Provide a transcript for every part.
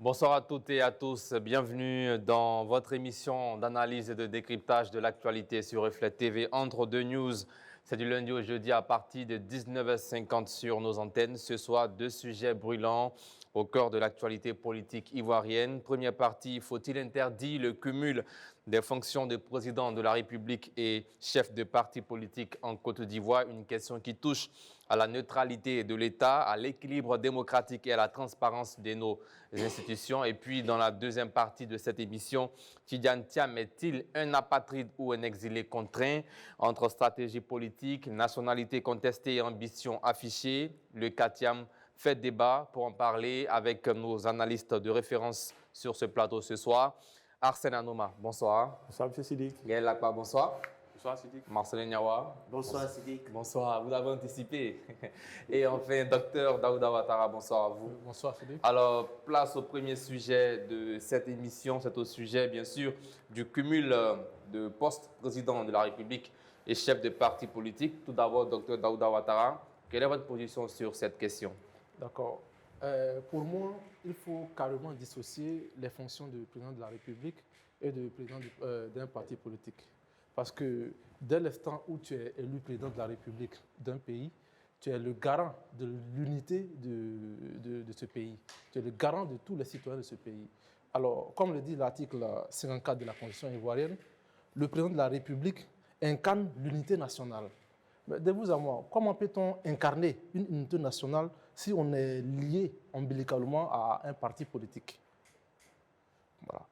Bonsoir à toutes et à tous, bienvenue dans votre émission d'analyse et de décryptage de l'actualité sur Reflet TV entre deux news. C'est du lundi au jeudi à partir de 19h50 sur nos antennes. Ce soir, deux sujets brûlants au cœur de l'actualité politique ivoirienne. Première partie, faut-il interdire le cumul des fonctions de président de la République et chef de parti politique en Côte d'Ivoire? Une question qui touche à la neutralité de l'État, à l'équilibre démocratique et à la transparence de nos institutions. Et puis, dans la deuxième partie de cette émission, Tidiane Thiam est-il un apatride ou un exilé contraint? Entre stratégie politique, nationalité contestée et ambition affichée, le cas Thiam fait débat. Pour en parler avec nos analystes de référence sur ce plateau ce soir. Arsène Anoma, bonsoir. Bonsoir, M. Sidik. Gaël Lakpa, bonsoir. Bonsoir, Sidik. Marcelin Niawa. Bonsoir, Sidik. Bonsoir, vous avez anticipé. Et enfin, docteur Daouda Ouattara, bonsoir à vous. Bonsoir, Sidik. Alors, place au premier sujet de cette émission. C'est au sujet, bien sûr, du cumul de postes président de la République et chef de parti politique. Tout d'abord, docteur Daouda Ouattara, quelle est votre position sur cette question? D'accord. Pour moi, il faut carrément dissocier les fonctions de président de la République et de président d'un parti politique. Parce que dès l'instant où tu es élu président de la République d'un pays, tu es le garant de l'unité de ce pays. Tu es le garant de tous les citoyens de ce pays. Alors, comme le dit l'article 54 de la Constitution ivoirienne, le président de la République incarne l'unité nationale. Mais de vous à moi, comment peut-on incarner une unité nationale si on est lié ombilicalement à un parti politique? Voilà.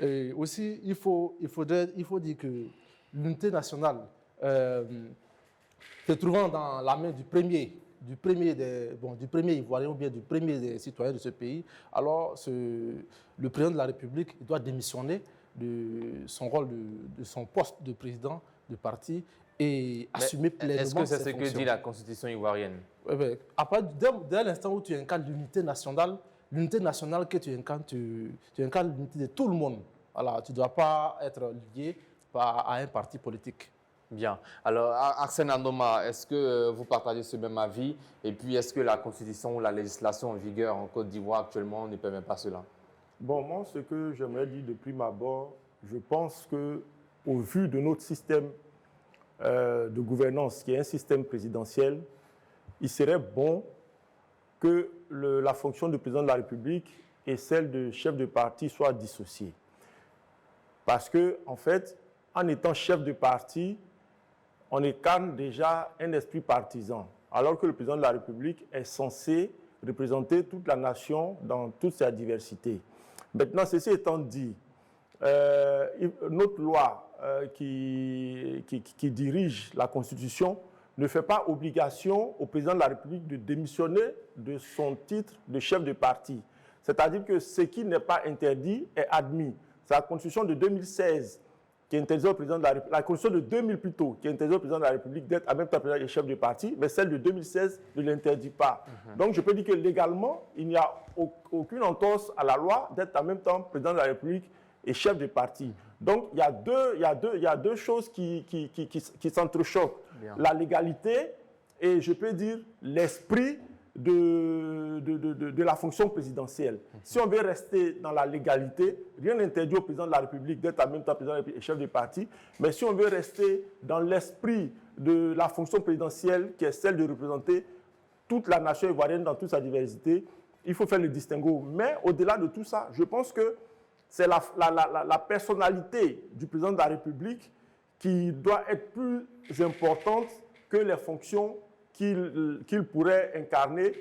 Et aussi, il faut dire que l'unité nationale, se trouvant dans la main du premier Ivoirien ou bien du premier des citoyens de ce pays, alors le président de la République il doit démissionner de son rôle, de son poste de président de parti et assumer pleinement ses fonctions. Est-ce que c'est ce que dit la Constitution ivoirienne? Dès l'instant où tu incarnes l'unité nationale que tu incarnes, tu incarnes l'unité de tout le monde. Voilà, tu ne dois pas être lié à un parti politique. Bien. Alors, Arsène Anoma, est-ce que vous partagez ce même avis? Et puis, est-ce que la Constitution ou la législation en vigueur en Côte d'Ivoire actuellement ne permet pas cela? Bon, moi, ce que j'aimerais dire de prime abord, je pense qu'au vu de notre système de gouvernance, qui est un système présidentiel, il serait bon que la fonction de président de la République et celle de chef de parti soient dissociées. Parce que, en fait, en étant chef de parti, on incarne déjà un esprit partisan, alors que le président de la République est censé représenter toute la nation dans toute sa diversité. Maintenant, ceci étant dit, notre loi qui dirige la Constitution ne fait pas obligation au président de la République de démissionner de son titre de chef de parti. C'est-à-dire que ce qui n'est pas interdit est admis. C'est la Constitution de 2016 qui interdit au président de la République, la Constitution de 2000 plutôt, qui interdit au président de la République d'être en même temps président et chef de parti, mais celle de 2016 ne l'interdit pas. Donc je peux dire que légalement, il n'y a aucune entorse à la loi d'être en même temps président de la République et chef de parti. Donc il y a deux choses qui s'entrechoquent. La légalité et je peux dire l'esprit de la fonction présidentielle. Si on veut rester dans la légalité, rien n'interdit au président de la République d'être en même temps président et chef de parti, mais si on veut rester dans l'esprit de la fonction présidentielle qui est celle de représenter toute la nation ivoirienne dans toute sa diversité, il faut faire le distinguo. Mais au-delà de tout ça, je pense que c'est la personnalité du président de la République qui doit être plus importante que les fonctions qu'il pourrait incarner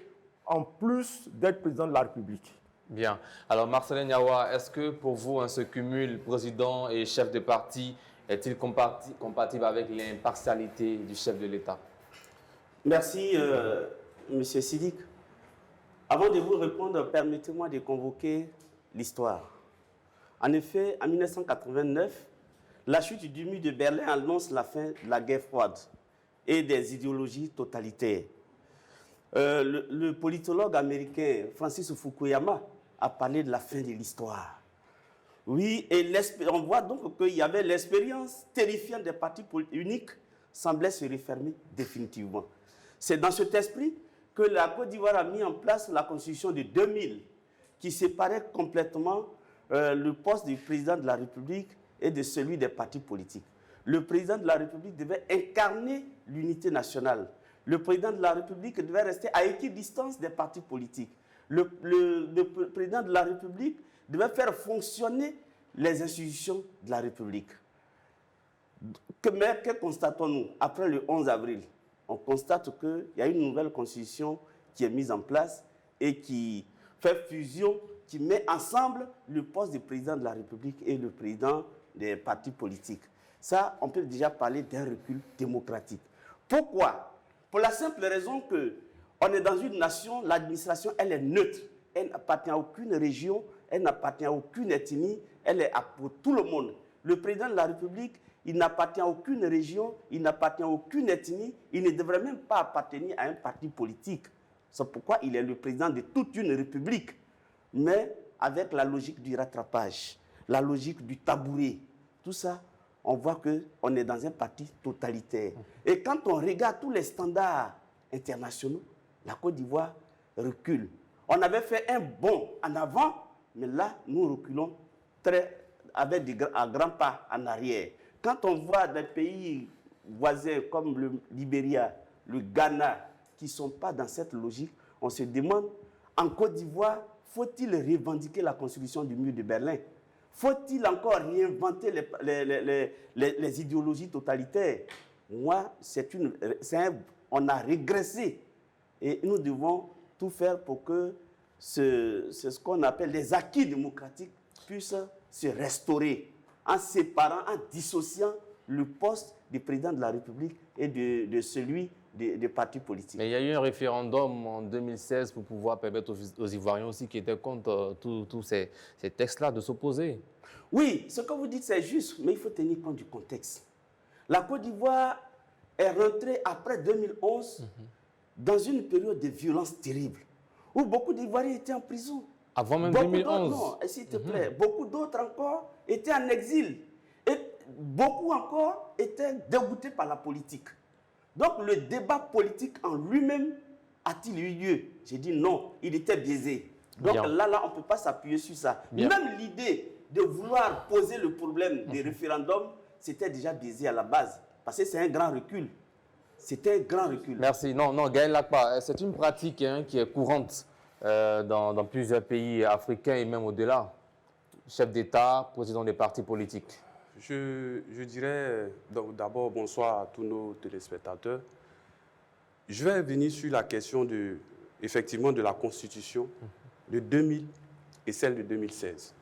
en plus d'être président de la République. Bien. Alors, Marcelin Niawa, est-ce que pour vous, ce cumul président et chef de parti est-il compatible avec l'impartialité du chef de l'État? Merci, M. Sidik. Avant de vous répondre, permettez-moi de convoquer l'histoire. En effet, en 1989, la chute du mur de Berlin annonce la fin de la guerre froide et des idéologies totalitaires. Le politologue américain Francis Fukuyama a parlé de la fin de l'histoire. Oui, et on voit donc qu'il y avait l'expérience terrifiante des partis uniques semblait se refermer définitivement. C'est dans cet esprit que la Côte d'Ivoire a mis en place la Constitution de 2000 qui séparait complètement le poste du président de la République et de celui des partis politiques. Le président de la République devait incarner l'unité nationale. Le président de la République devait rester à équidistance des partis politiques. Le président de la République devait faire fonctionner les institutions de la République. Mais que constatons-nous après le 11 avril? On constate qu'il y a une nouvelle constitution qui est mise en place et qui fait fusion, qui met ensemble le poste du président de la République et le président des partis politiques. Ça, on peut déjà parler d'un recul démocratique. Pourquoi? Pour la simple raison qu'on est dans une nation, l'administration, elle est neutre. Elle n'appartient à aucune région, elle n'appartient à aucune ethnie, elle est pour tout le monde. Le président de la République, il n'appartient à aucune région, il n'appartient à aucune ethnie, il ne devrait même pas appartenir à un parti politique. C'est pourquoi il est le président de toute une république, mais avec la logique du rattrapage, la logique du tabouret. Tout ça, on voit qu'on est dans un parti totalitaire. Et quand on regarde tous les standards internationaux, la Côte d'Ivoire recule. On avait fait un bond en avant, mais là, nous reculons avec à grands pas en arrière. Quand on voit des pays voisins comme le Libéria, le Ghana, qui ne sont pas dans cette logique, on se demande, en Côte d'Ivoire, faut-il revendiquer la construction du mur de Berlin? Faut-il encore réinventer les idéologies totalitaires? Moi, on a régressé. Et nous devons tout faire pour que ce qu'on appelle les acquis démocratiques puissent se restaurer en séparant, en dissociant le poste du président de la République et de celui des partis politiques. Mais il y a eu un référendum en 2016 pour pouvoir permettre aux Ivoiriens aussi qui étaient contre tous ces textes-là de s'opposer. Oui, ce que vous dites, c'est juste, mais il faut tenir compte du contexte. La Côte d'Ivoire est rentrée après 2011 dans une période de violence terrible, où beaucoup d'Ivoiriens étaient en prison. Avant même 2011? Non, s'il te plaît. Beaucoup d'autres encore étaient en exil. Et beaucoup encore étaient dégoûtés par la politique. Donc le débat politique en lui-même a-t-il eu lieu? J'ai dit non, il était biaisé. Donc là, on ne peut pas s'appuyer sur ça. Bien. Même l'idée de vouloir poser le problème des référendums, c'était déjà biaisé à la base. Parce que c'est un grand recul. C'était un grand recul. Merci. Non, Gaël Lakpa, c'est une pratique qui est courante dans plusieurs pays africains et même au-delà. Chef d'État, président des partis politiques. Je dirais d'abord bonsoir à tous nos téléspectateurs. Je vais venir sur la question effectivement de la Constitution de 2000 et celle de 2016.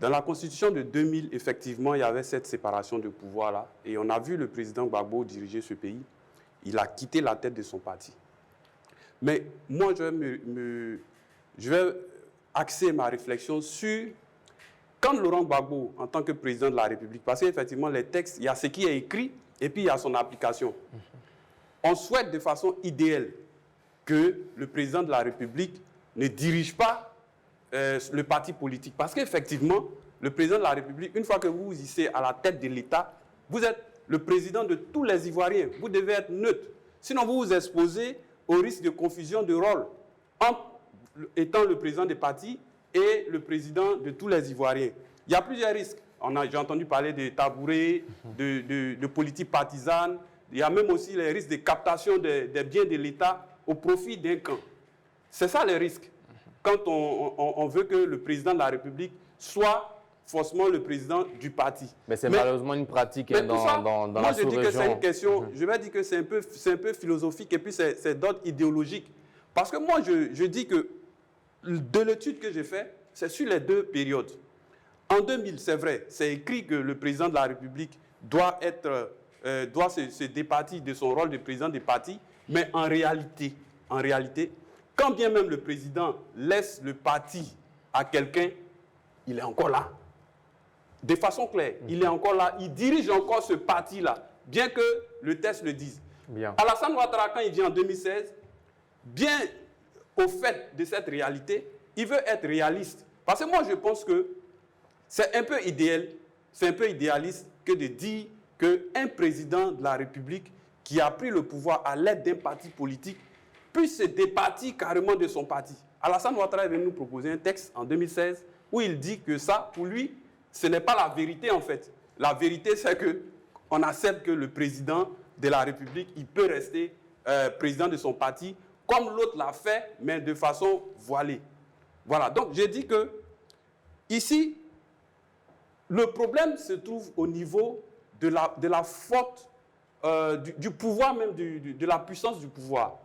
Dans la Constitution de 2000, effectivement, il y avait cette séparation de pouvoir-là. Et on a vu le président Gbagbo diriger ce pays. Il a quitté la tête de son parti. Mais moi, je vais axer ma réflexion sur quand Laurent Gbagbo, en tant que président de la République, parce qu'effectivement, les textes, il y a ce qui est écrit et puis il y a son application. On souhaite de façon idéale que le président de la République ne dirige pas le parti politique. Parce qu'effectivement, le président de la République, une fois que vous y êtes à la tête de l'État, vous êtes le président de tous les Ivoiriens. Vous devez être neutre. Sinon, vous vous exposez au risque de confusion de rôle entre étant le président des partis et le président de tous les Ivoiriens. Il y a plusieurs risques. J'ai entendu parler de tabouret, de politique partisane. Il y a même aussi les risques de captation des biens de l'État au profit d'un camp. C'est ça le risque. Quand on veut que le président de la République soit forcément le président du parti. Mais c'est malheureusement une pratique dans la sous-région. Moi, je dis que c'est une question, je vais dire que c'est un peu philosophique et puis c'est d'ordre idéologique. Parce que moi, je dis que de l'étude que j'ai faite, c'est sur les deux périodes. En 2000, c'est vrai, c'est écrit que le président de la République doit se départir de son rôle de président des partis, mais en réalité, quand bien même le président laisse le parti à quelqu'un, il est encore là. De façon claire, il est encore là, il dirige encore ce parti-là, bien que le texte le dise. Bien. Alassane Ouattara, quand il vient en 2016, bien au fait de cette réalité, il veut être réaliste. Parce que moi, je pense que c'est un peu idéal, c'est un peu idéaliste que de dire qu'un président de la République qui a pris le pouvoir à l'aide d'un parti politique puisse se départir carrément de son parti. Alassane Ouattara est venu nous proposer un texte en 2016 où il dit que ça, pour lui, ce n'est pas la vérité en fait. La vérité, c'est qu'on accepte que le président de la République, il peut rester président de son parti, comme l'autre l'a fait, mais de façon voilée. Voilà, donc j'ai dit que ici, le problème se trouve au niveau de la faute du pouvoir, même de la puissance du pouvoir.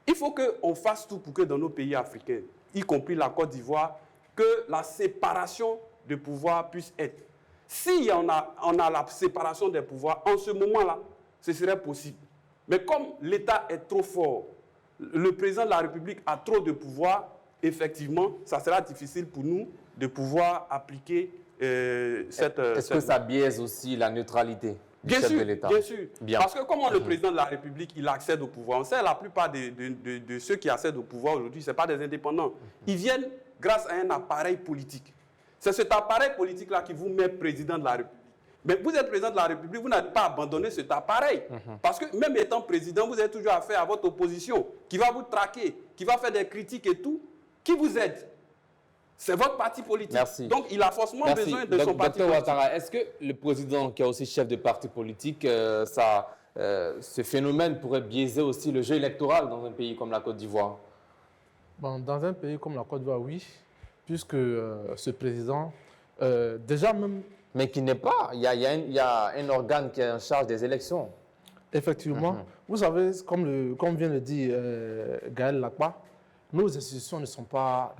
Il faut qu'on fasse tout pour que dans nos pays africains, y compris la Côte d'Ivoire, que la séparation de pouvoir puisse être. Si on a la séparation des pouvoirs, en ce moment-là, ce serait possible. Mais comme l'État est trop fort, le président de la République a trop de pouvoir, effectivement, ça sera difficile pour nous de pouvoir appliquer cette... Est-ce que ça biaise aussi la neutralité du chef de l'État? Bien sûr. Parce que comment le président de la République, il accède au pouvoir? On sait la plupart de ceux qui accèdent au pouvoir aujourd'hui, ce n'est pas des indépendants. Ils viennent grâce à un appareil politique. C'est cet appareil politique-là qui vous met président de la République. Mais vous êtes président de la République, vous n'avez pas abandonné cet appareil. Parce que même étant président, vous avez toujours affaire à votre opposition, qui va vous traquer, qui va faire des critiques et tout. Qui vous aide? C'est votre parti politique. Merci. Donc, il a forcément besoin de son parti Dr politique. Ouattara, est-ce que le président, qui est aussi chef de parti politique, ce phénomène pourrait biaiser aussi le jeu électoral dans un pays comme la Côte d'Ivoire? Bon, dans un pays comme la Côte d'Ivoire, oui, puisque ce président, déjà même... Mais qui n'est pas. Il y a un organe qui est en charge des élections. Effectivement. Vous savez, comme vient de dire Gaël Lakba, nos institutions ne sont pas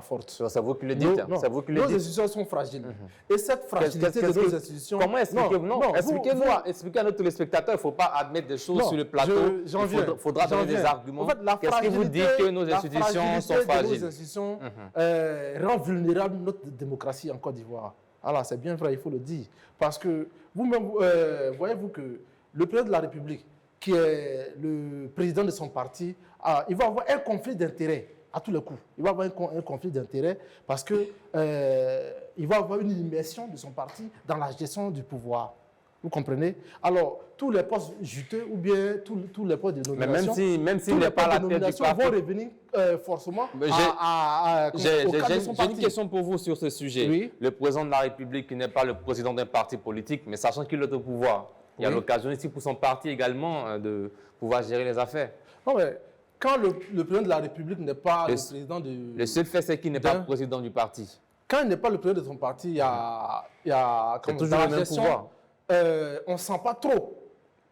fortes. C'est vous qui le dites. C'est vous qui le Nos dites. institutions sont fragiles. Et cette fragilité de nos institutions... Comment expliquez-nous expliquez à nos téléspectateurs, il ne faut pas admettre des choses sur le plateau. Il faudra donner des arguments. En fait, la Qu'est-ce qui vous dit que nos institutions sont fragiles? Nos institutions rend vulnérable notre démocratie en Côte d'Ivoire. Alors, c'est bien vrai, il faut le dire. Parce que vous-même, voyez-vous que le président de la République, qui est le président de son parti, il va avoir un conflit d'intérêts à tous les coups. Il va avoir un conflit d'intérêts parce qu'il va avoir une immersion de son parti dans la gestion du pouvoir. Vous comprenez? Alors, tous les postes juteux ou bien tous les postes de nomination, même s'il n'est pas la tête du parti, vont revenir forcément J'ai une question pour vous sur ce sujet. Oui. Le président de la République, qui n'est pas le président d'un parti politique, mais sachant qu'il est au pouvoir, il y a l'occasion ici pour son parti également de pouvoir gérer les affaires. Non, mais quand le président de la République n'est pas le président de... Le seul fait, c'est qu'il n'est pas le président du parti. Quand il n'est pas le président de son parti, il y a toujours le même pouvoir. On ne sent pas trop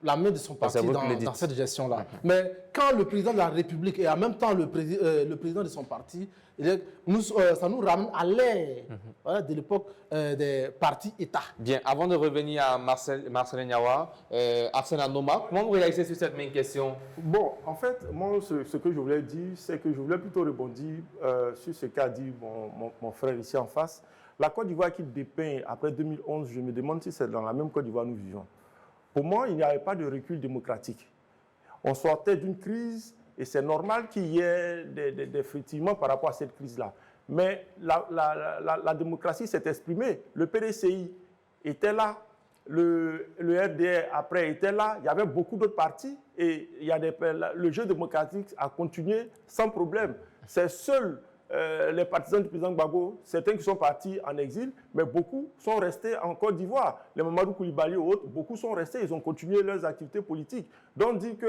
la main de son parti dans cette gestion-là. Mais quand le président de la République et en même temps le président de son parti, ça nous ramène à l'ère de l'époque des partis États. Bien, avant de revenir à Marcel Niawa, Arsène Anoma, comment vous réagissez sur cette même question? Bon, en fait, moi, ce que je voulais dire, c'est que je voulais plutôt rebondir sur ce qu'a dit mon frère ici en face. La Côte d'Ivoire qu'il dépeint après 2011, je me demande si c'est dans la même Côte d'Ivoire que nous vivons. Pour moi, il n'y avait pas de recul démocratique. On sortait d'une crise et c'est normal qu'il y ait des frétillements par rapport à cette crise-là. Mais la démocratie s'est exprimée. Le PDCI était là, le RDR après était là, il y avait beaucoup d'autres partis et le jeu démocratique a continué sans problème. C'est seul les partisans du président Gbagbo, certains qui sont partis en exil, mais beaucoup sont restés en Côte d'Ivoire. Les Mamadou Koulibaly ou autres, beaucoup sont restés, ils ont continué leurs activités politiques. Donc dire que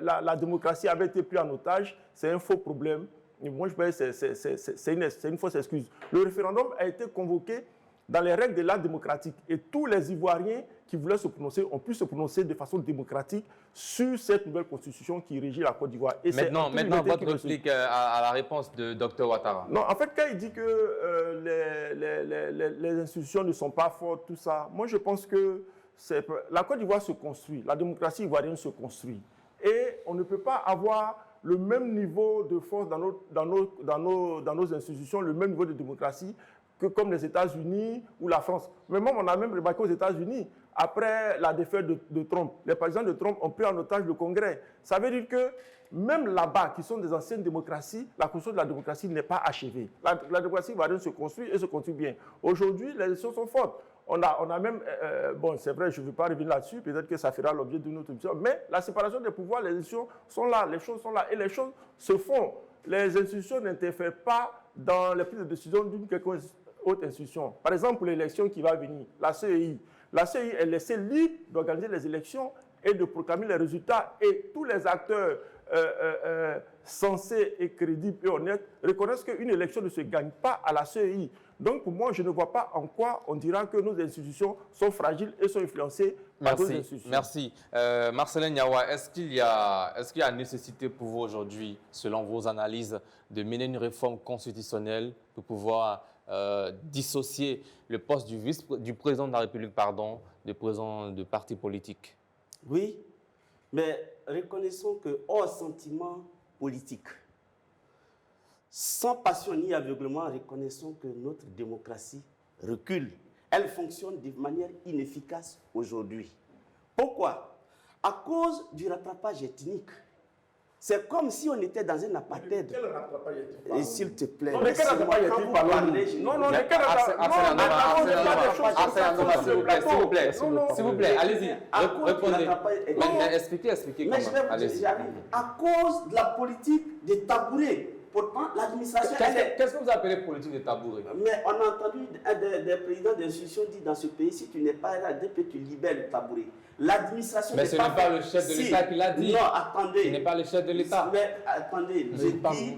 la démocratie avait été prise en otage, c'est un faux problème. Et moi, je pense que c'est une fausse excuse. Le référendum a été convoqué dans les règles de l'art démocratique. Et tous les Ivoiriens qui voulaient se prononcer ont pu se prononcer de façon démocratique sur cette nouvelle constitution qui régit la Côte d'Ivoire. Maintenant votre réplique à la réponse de Dr Ouattara. Non, en fait, quand il dit que les institutions ne sont pas fortes, tout ça, moi je pense que la Côte d'Ivoire se construit, la démocratie ivoirienne se construit. Et on ne peut pas avoir le même niveau de force dans nos institutions, le même niveau de démocratie, que comme les États-Unis ou la France. Mais même, on a même remarqué aux États-Unis, après la défaite de Trump, les partisans de Trump ont pris en otage le Congrès. Ça veut dire que même là-bas, qui sont des anciennes démocraties, la construction de la démocratie n'est pas achevée. La démocratie va se construire et se construit bien. Aujourd'hui, les élections sont fortes. On a même, bon, c'est vrai, je ne veux pas revenir là-dessus, peut-être que ça fera l'objet d'une autre émission, mais la séparation des pouvoirs, les élections sont là, les choses sont là, et les choses se font. les institutions n'interfèrent pas dans les prises de décision d'une quelconque autre institution. Par exemple, l'élection qui va venir, la CEI. La CEI est laissée libre d'organiser les élections et de proclamer les résultats. Et tous les acteurs sensés et crédibles et honnêtes reconnaissent qu'une élection ne se gagne pas à la CEI. Donc, pour moi, je ne vois pas en quoi on dira que nos institutions sont fragiles et sont influencées par d'autres institutions. Merci. Marcelin Niawa, est-ce qu'il y a nécessité pour vous aujourd'hui, selon vos analyses, de mener une réforme constitutionnelle pour pouvoir dissocier le poste du président de la République, du président de parti politique? Oui, mais reconnaissons que hors sentiment politique, sans passion ni aveuglement, reconnaissons que notre démocratie recule. Elle fonctionne de manière inefficace aujourd'hui. Pourquoi? À cause du rattrapage ethnique. C'est comme si on était dans un apartheid. Quel rattrapage ethnique? Et s'il te plaît, non, mais quel rattrapage ethnique parlons-nous? Non, non, mais quel rattrapage? S'il vous plaît, allez-y, répondez. Mais expliquez Mais comment. j'arrive. À cause de la politique des tabourets. Pourtant, l'administration... Qu'est-ce que vous appelez politique de tabouret? Mais on a entendu des présidents d'institutions dire dans ce pays, si tu n'es pas RHDP, tu libères le tabouret. L'administration... Mais ce n'est pas le chef de l'État qui l'a dit. Non, attendez. Ce n'est pas le chef de l'État. Mais attendez, j'ai dit,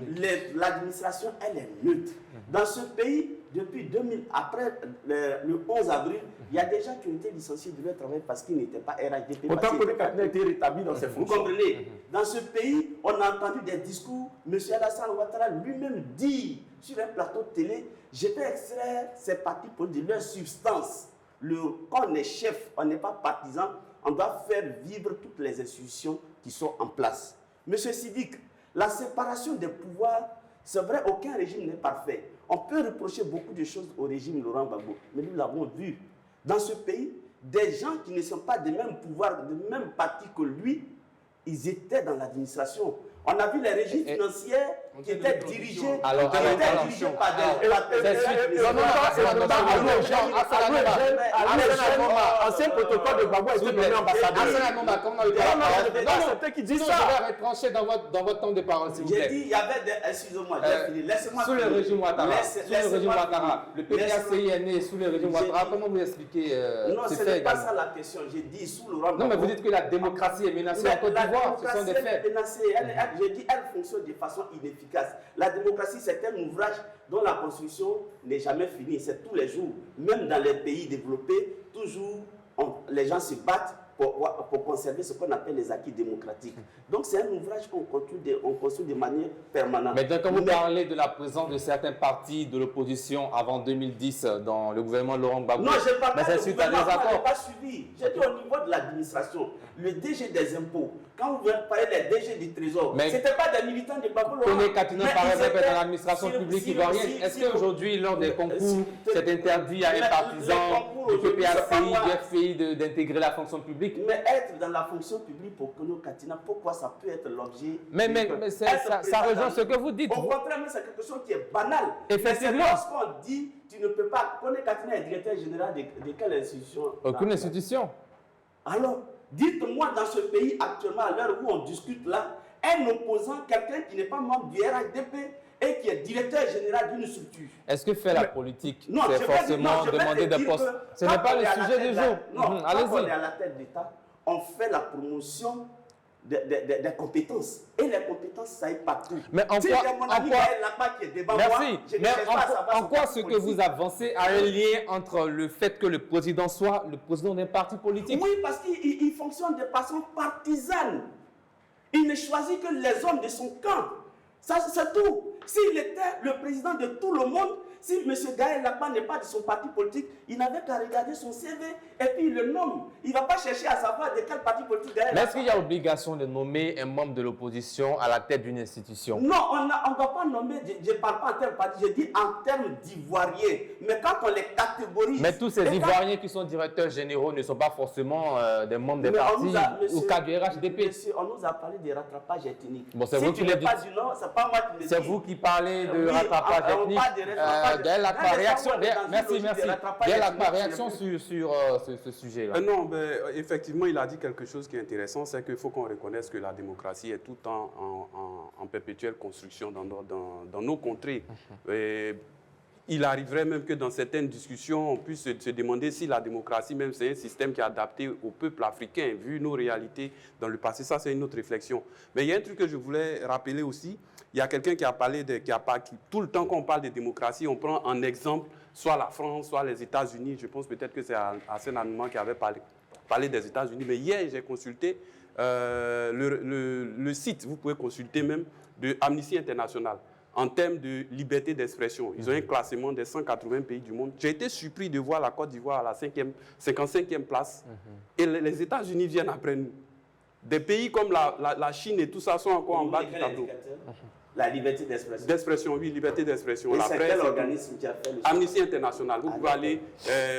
l'administration, elle est neutre. Dans ce pays, depuis 2000, après le 11 avril, il y a des gens qui ont été licenciés de leur travail parce qu'ils n'étaient pas RHDP. Pourtant, Kone Katina a été rétabli dans ses fonctions. Vous comprenez? Dans ce pays, on a entendu des discours. M. Alassane Ouattara lui-même dit sur un plateau de télé, je vais extraire ces partis politiques de leur substance. Quand on est chef, on n'est pas partisan, on doit faire vivre toutes les institutions qui sont en place. Monsieur Siddiq, la séparation des pouvoirs, c'est vrai, aucun régime n'est parfait. On peut reprocher beaucoup de choses au régime Laurent Gbagbo, mais nous l'avons vu. Dans ce pays, des gens qui ne sont pas des mêmes pouvoirs, des mêmes partis que lui, ils étaient dans l'administration. On a vu les régimes financiers qui étaient dirigés par des... Ancien protocole de Gbagbo a été nommé ambassadeur. C'était qui dit ça. Je vais retrancher dans votre temps de parole, s'il vous plaît. J'ai dit, il y avait des... Excusez-moi, j'ai fini. Laissez-moi sous le régime Ouattara. Le PPACI est né sous le régime Ouattara. Comment vous expliquez non, ce n'est pas ça la question. J'ai dit sous le Laurent Gbagbo. Non, mais vous dites que la démocratie est menacée en Côte d'Ivoire. Ce sont des faits. J'ai dit, elle fonctionne de façon inefficace. La démocratie, c'est un ouvrage dont la construction n'est jamais finie. C'est tous les jours. Même dans les pays développés, toujours, les gens se battent pour conserver ce qu'on appelle les acquis démocratiques. Donc, c'est un ouvrage qu'on construit de manière permanente. Maintenant, quand vous parlez de la présence de certains partis de l'opposition avant 2010 dans le gouvernement de Laurent Gbagbo, non, je ne parle pas de gouvernement, je n'ai pas suivi. J'ai dit au niveau de l'administration, le DG des impôts, quand vous parlez des DG du Trésor, ce n'était pas des militants de Gbagbo. Kone Katina, par exemple, dans l'administration publique ivoirienne. Est-ce qu'aujourd'hui, lors des concours, c'est interdit à un partisan du PPACI, du FPI d'intégrer la fonction publique? Mais être dans la fonction publique pour Kone Katina, pourquoi ça peut être l'objet? Mais ça rejoint ce que vous dites. Au contraire, c'est quelque chose qui est banal. Effectivement. Lorsqu'on dit, tu ne peux pas. Kone Katina est directeur général de quelle institution? Aucune institution. Alors, dites-moi dans ce pays actuellement, à l'heure où on discute là, un opposant, quelqu'un qui n'est pas membre du RHDP et qui est directeur général d'une structure. Est-ce que faire la politique, c'est forcément demander des postes? Ce n'est pas le sujet du jour. Non, quand on est à la tête d'État, on fait la promotion des compétences. Et les compétences, ça est partout. Mais en quoi, merci. Mais en quoi ce que vous avancez a un lien entre le fait que le président soit le président d'un parti politique? Oui, parce qu'il fonctionne de façon partisane. Il ne choisit que les hommes de son camp. Ça, c'est tout. S'il était le président de tout le monde, si M. Gaël Lakpa n'est pas de son parti politique, il n'avait qu'à regarder son CV et puis il le nomme. Il ne va pas chercher à savoir de quel parti politique Gaël Lakpa. Mais est-ce qu'il y a obligation de nommer un membre de l'opposition à la tête d'une institution? Non, on ne va pas nommer, je ne parle pas en termes parti, je dis en termes d'Ivoiriens. Mais quand on les catégorise... Mais tous ces Ivoiriens qui sont directeurs généraux ne sont pas forcément des membres des partis ou cas du RHDP. Monsieur, on nous a parlé de rattrapage ethnique. Bon, c'est vous qui le dites. C'est pas moi qui le dis. C'est vous qui parlez de rattrapage ethnique. Gaël Lakpa, réaction, merci. Gaël Lakpa, réaction sur... sur ce sujet-là. Non, mais effectivement, il a dit quelque chose qui est intéressant, c'est qu'il faut qu'on reconnaisse que la démocratie est tout le temps en perpétuelle construction dans nos contrées. Et il arriverait même que dans certaines discussions, on puisse se demander si la démocratie, même, c'est un système qui est adapté au peuple africain, vu nos réalités dans le passé. Ça, c'est une autre réflexion. Mais il y a un truc que je voulais rappeler aussi. Il y a quelqu'un qui a parlé tout le temps qu'on parle de démocratie, on prend en exemple soit la France, soit les États-Unis. Je pense peut-être que c'est Hassan Anouma qui avait parlé des États-Unis. Mais hier, j'ai consulté le site, vous pouvez consulter même, de Amnesty International en termes de liberté d'expression. Ils ont un classement des 180 pays du monde. J'ai été surpris de voir la Côte d'Ivoire à la 55e place. Et les États-Unis viennent après nous. Des pays comme la Chine et tout ça sont encore en bas du tableau. La liberté d'expression. D'expression, oui, liberté d'expression. Et la c'est presse, quel organisme qui a fait le Amnesty International. Vous pouvez aller...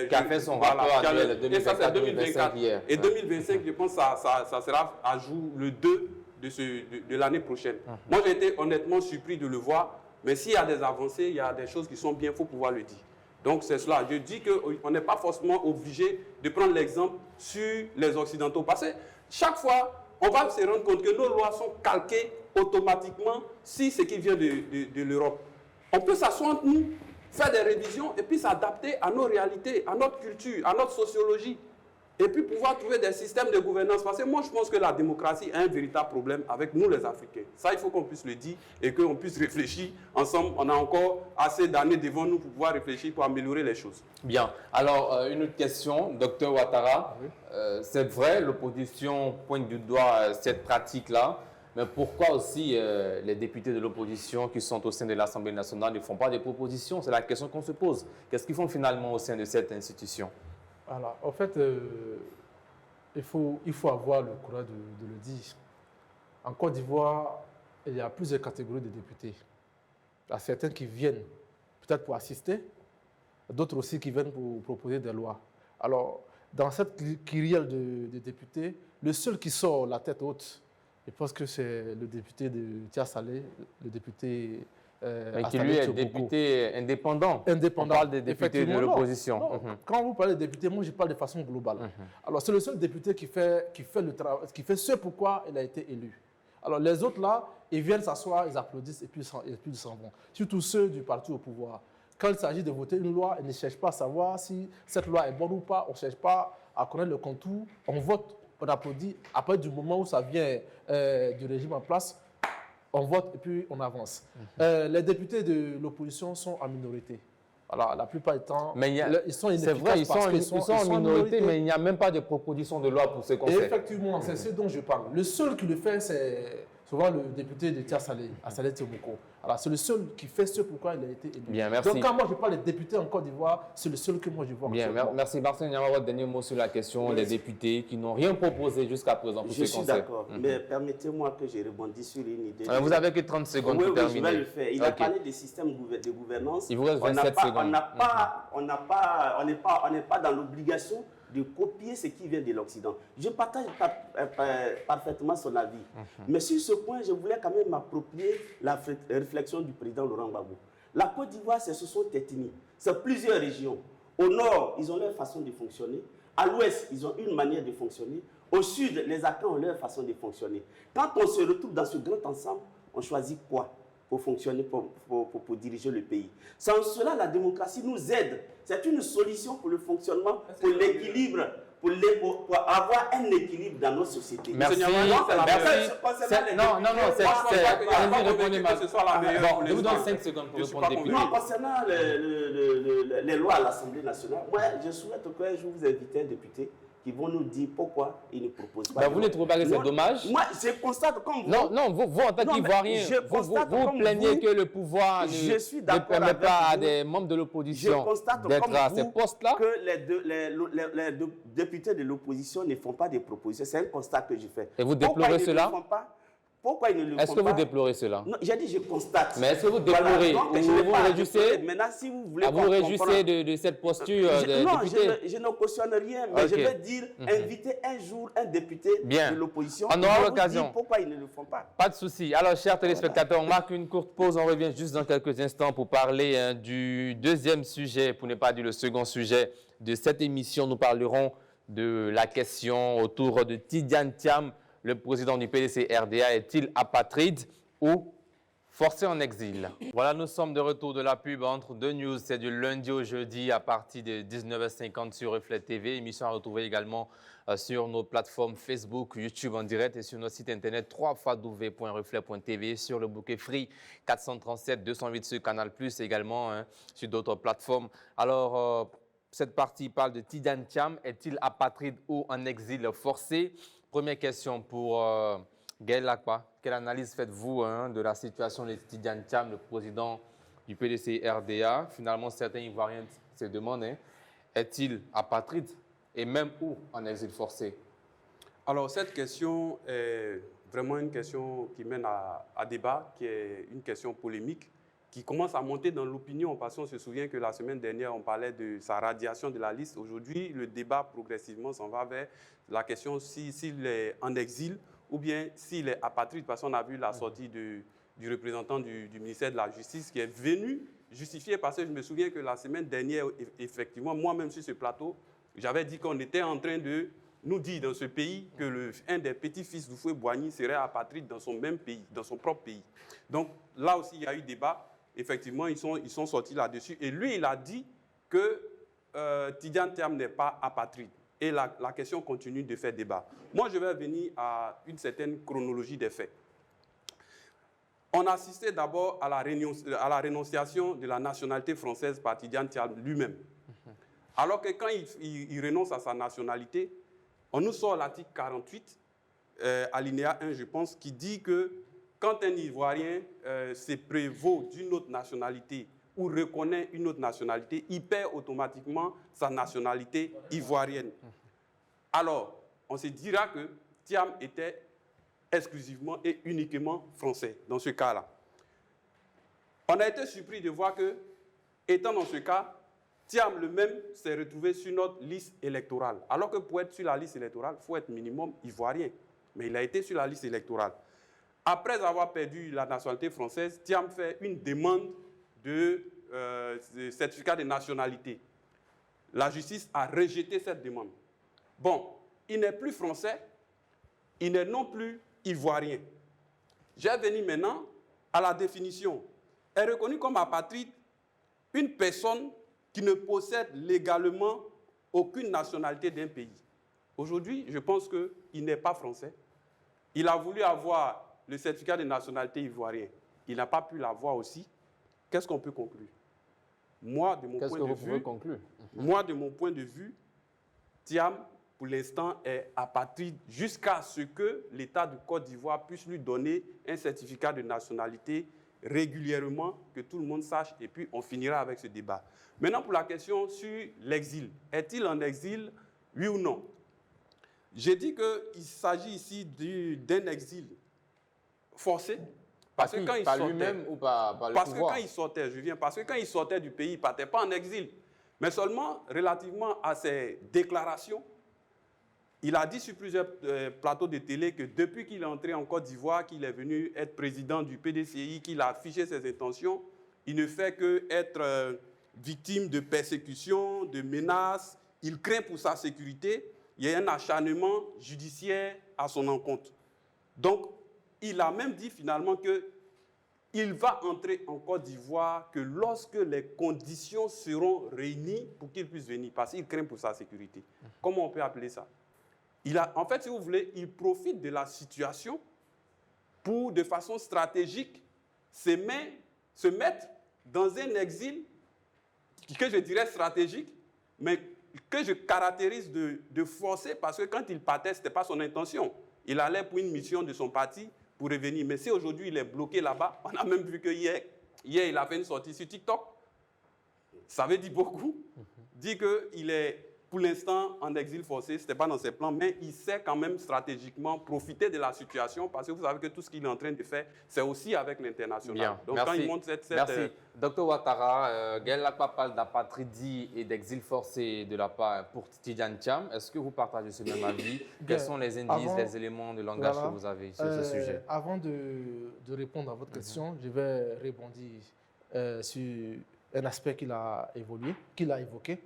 qui a fait son rapport annuel 2024 hier. Et 2025, je pense que ça sera à jour le 2 de l'année prochaine. Moi, j'ai été honnêtement surpris de le voir. Mais s'il y a des avancées, il y a des choses qui sont bien, il faut pouvoir le dire. Donc, c'est cela. Je dis qu'on n'est pas forcément obligé de prendre l'exemple sur les Occidentaux. Parce que chaque fois, on va se rendre compte que nos lois sont calquées automatiquement sur ce qui vient de l'Europe. On peut s'asseoir entre nous, faire des révisions et puis s'adapter à nos réalités, à notre culture, à notre sociologie. Et puis pouvoir trouver des systèmes de gouvernance. Parce que moi, je pense que la démocratie a un véritable problème avec nous, les Africains. Ça, il faut qu'on puisse le dire et qu'on puisse réfléchir ensemble. On a encore assez d'années devant nous pour pouvoir réfléchir, pour améliorer les choses. Bien. Alors, une autre question, Dr Ouattara. C'est vrai, l'opposition pointe du doigt cette pratique-là. Mais pourquoi aussi les députés de l'opposition qui sont au sein de l'Assemblée nationale ne font pas des propositions? C'est la question qu'on se pose. Qu'est-ce qu'ils font finalement au sein de cette institution? Alors, en fait, il faut avoir le courage de le dire. En Côte d'Ivoire, il y a plusieurs catégories de députés. Il y a certains qui viennent peut-être pour assister, d'autres aussi qui viennent pour proposer des lois. Alors, dans cette kyrielle de députés, le seul qui sort la tête haute, je pense que c'est le député de Tia Salé, le député... mais qui lui est député indépendant. On parle des députés de l'opposition. Quand vous parlez de députés, moi je parle de façon globale. Alors c'est le seul député qui fait le travail, qui fait ce pourquoi il a été élu. Alors les autres là, ils viennent s'asseoir, ils applaudissent et puis ils s'en vont. Surtout ceux du parti au pouvoir. Quand il s'agit de voter une loi, ils ne cherchent pas à savoir si cette loi est bonne ou pas. On ne cherche pas à connaître le contour. On vote, on applaudit. Après du moment où ça vient du régime en place, on vote et puis on avance. Les députés de l'opposition sont en minorité. Alors, la plupart du temps, ils sont inefficaces. C'est vrai, ils sont en minorité, mais il n'y a même pas de proposition de loi pour ce conseil. Effectivement, c'est ce dont je parle. Le seul qui le fait, c'est souvent le député de Tia Salé, Assalé Tiomoko. Alors, c'est le seul qui fait ce pourquoi il a été élu. Bien, merci. Donc, quand moi je parle des députés en Côte d'Ivoire, c'est le seul que moi je vois. Bien, merci. Marcel Niama, votre dernier mot sur la question des députés qui n'ont rien proposé jusqu'à présent pour ce conseil. Je suis d'accord, mais permettez-moi que je rebondisse sur une idée. Vous n'avez que 30 secondes pour terminer. Oui, je vais le faire. Il a parlé des systèmes de gouvernance. Il vous reste 27 secondes. On n'est pas dans l'obligation de copier ce qui vient de l'Occident. Je partage parfaitement son avis. Mais sur ce point, je voulais quand même m'approprier la réflexion du président Laurent Gbagbo. La Côte d'Ivoire, ce sont ethnies. C'est plusieurs régions. Au nord, ils ont leur façon de fonctionner. À l'ouest, ils ont une manière de fonctionner. Au sud, les Akans ont leur façon de fonctionner. Quand on se retrouve dans ce grand ensemble, on choisit quoi pour fonctionner, pour diriger le pays. Sans cela, la démocratie nous aide. C'est une solution pour le fonctionnement, pour l'équilibre, pour avoir un équilibre dans nos sociétés. Merci. Non, je vous donne 5 secondes pour répondre député. Non, concernant les lois à l'Assemblée nationale, moi, je souhaite que je vous invite un député qui vont nous dire pourquoi ils ne proposent pas. Vous ne trouvez pas que c'est dommage? Moi, je constate comme vous. Non, vous en tant qu'Ivoirien, vous plaignez que le pouvoir ne permet pas à des membres de l'opposition d'être à ces postes-là? Que les députés de l'opposition ne font pas des propositions. C'est un constat que je fais. Et vous déplorez cela? Pourquoi ils ne le font pas? Est-ce que vous déplorez cela? Non, j'ai dit je constate. Mais est-ce que vous déplorez donc, ou vous vous réjouissez? Maintenant, si vous voulez Vous réjouissez de cette posture de non, député? je ne cautionne rien, mais je Ok. veux dire, inviter un jour un député Bien. de l'opposition. On aura l'occasion. Pourquoi ils ne le font pas? Pas de souci. Alors, chers téléspectateurs, on marque une courte pause. On revient juste dans quelques instants pour parler du deuxième sujet, pour ne pas dire le second sujet de cette émission. Nous parlerons de la question autour de Tidiane Thiam, le président du PDC-RDA. Est-il apatride ou forcé en exil? Voilà, nous sommes de retour de la pub entre deux news. C'est du lundi au jeudi à partir de 19h50 sur Reflet TV. Émission à retrouver également sur nos plateformes Facebook, YouTube en direct et sur notre site internet www.reflet.tv, sur le bouquet Free 437 208 sur Canal+, également sur d'autres plateformes. Alors, cette partie parle de Tidiane Thiam. Est-il apatride ou en exil forcé? Première question pour Gaël Lacroix. Quelle analyse faites-vous de la situation de Tidiane Thiam, le président du PDC-RDA? Finalement, certains Ivoiriens se demandent, est-il apatride et même où en exil forcé? Alors, cette question est vraiment une question qui mène à débat, qui est une question polémique, qui commence à monter dans l'opinion, parce qu'on se souvient que la semaine dernière, on parlait de sa radiation de la liste. Aujourd'hui, le débat progressivement s'en va vers la question s'il est en exil ou bien s'il est apatride, parce qu'on a vu la sortie du représentant du ministère de la Justice qui est venu justifier, parce que je me souviens que la semaine dernière, effectivement, moi-même sur ce plateau, j'avais dit qu'on était en train de nous dire dans ce pays que un des petits-fils d'Houphouët-Boigny serait apatride dans son même pays, dans son propre pays. Donc là aussi, il y a eu débat. Effectivement, ils sont sortis là-dessus. Et lui, il a dit que Tidiane Thiam n'est pas apatride. Et la question continue de faire débat. Moi, je vais venir à une certaine chronologie des faits. On a assisté d'abord à la rénonciation de la nationalité française par Tidiane Thiam lui-même. Alors que quand il renonce à sa nationalité, on nous sort l'article 48, alinéa 1, je pense, qui dit que quand un Ivoirien se prévaut d'une autre nationalité ou reconnaît une autre nationalité, il perd automatiquement sa nationalité ivoirienne. Alors, on se dira que Thiam était exclusivement et uniquement français dans ce cas-là. On a été surpris de voir que, étant dans ce cas, Thiam lui-même s'est retrouvé sur notre liste électorale. Alors que pour être sur la liste électorale, il faut être minimum ivoirien. Mais il a été sur la liste électorale. Après avoir perdu la nationalité française, Thiam fait une demande de certificat de nationalité. La justice a rejeté cette demande. Bon, il n'est plus français, il n'est non plus ivoirien. Je vais venir maintenant à la définition. Est reconnue comme apatride une personne qui ne possède légalement aucune nationalité d'un pays. Aujourd'hui, je pense qu'il n'est pas français. Il a voulu avoir le certificat de nationalité ivoirien. Il n'a pas pu l'avoir aussi. Qu'est-ce qu'on peut conclure? Moi, de mon point de vue, moi, de mon point de vue, Thiam, pour l'instant, est apatride jusqu'à ce que l'État de Côte d'Ivoire puisse lui donner un certificat de nationalité régulièrement, que tout le monde sache, et puis on finira avec ce débat. Maintenant, pour la question sur l'exil. Est-il en exil, oui ou non? J'ai dit qu'il s'agit ici d'un exil forcé. Parce que quand il sortait, lui-même ou par le parce pouvoir? que quand il sortait, je viens, parce que quand il sortait du pays, il ne partait pas en exil. Mais seulement relativement à ses déclarations, il a dit sur plusieurs plateaux de télé que depuis qu'il est entré en Côte d'Ivoire, qu'il est venu être président du PDCI, qu'il a affiché ses intentions, il ne fait qu'être victime de persécutions, de menaces. Il craint pour sa sécurité. Il y a un acharnement judiciaire à son encontre. Donc, il a même dit finalement qu'il va entrer en Côte d'Ivoire que lorsque les conditions seront réunies pour qu'il puisse venir, parce qu'il craint pour sa sécurité. Comment on peut appeler ça? En fait, si vous voulez, il profite de la situation pour, de façon stratégique, se mettre dans un exil que je dirais stratégique, mais que je caractérise de forcé, parce que quand il partait, ce n'était pas son intention. Il allait pour une mission de son parti pour revenir. Mais si aujourd'hui il est bloqué là-bas, on a même vu que hier il a fait une sortie sur TikTok. Ça veut dire beaucoup. Dit qu'il est pour l'instant, en exil forcé, ce n'était pas dans ses plans, mais il sait quand même stratégiquement profiter de la situation parce que vous savez que tout ce qu'il est en train de faire, c'est aussi avec l'international. Bien. Donc, Merci. quand il montre cette Merci. Dr Ouattara, Gaël Lakpa parle d'apatridie et d'exil forcé de la part pour Tidjane Thiam. Est-ce que vous partagez ce même avis? Quels sont les indices, les éléments de langage que vous avez sur ce sujet? Avant de répondre à votre question, je vais rebondir sur un aspect qu'il a évoqué.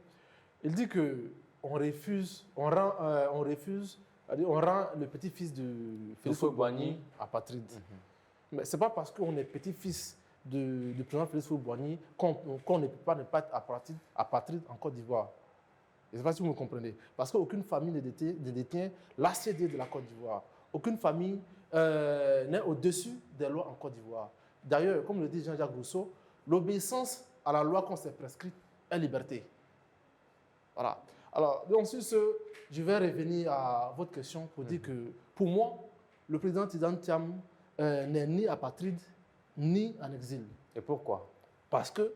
Il dit que on rend le petit-fils de Félix Houphouët-Boigny apatride. Mais ce n'est pas parce qu'on est petit-fils du président Félix Houphouët-Boigny qu'on ne peut pas ne pas être apatride en Côte d'Ivoire. Je ne sais pas si vous me comprenez. Parce qu'aucune famille ne détient l'ACD de la Côte d'Ivoire. Aucune famille n'est au-dessus des lois en Côte d'Ivoire. D'ailleurs, comme le dit Jean-Jacques Rousseau, l'obéissance à la loi qu'on s'est prescrite est liberté. Voilà. Alors, ensuite, je vais revenir à votre question pour dire que, pour moi, le président Tidjane Thiam n'est ni apatride, ni en exil. Et pourquoi? Parce que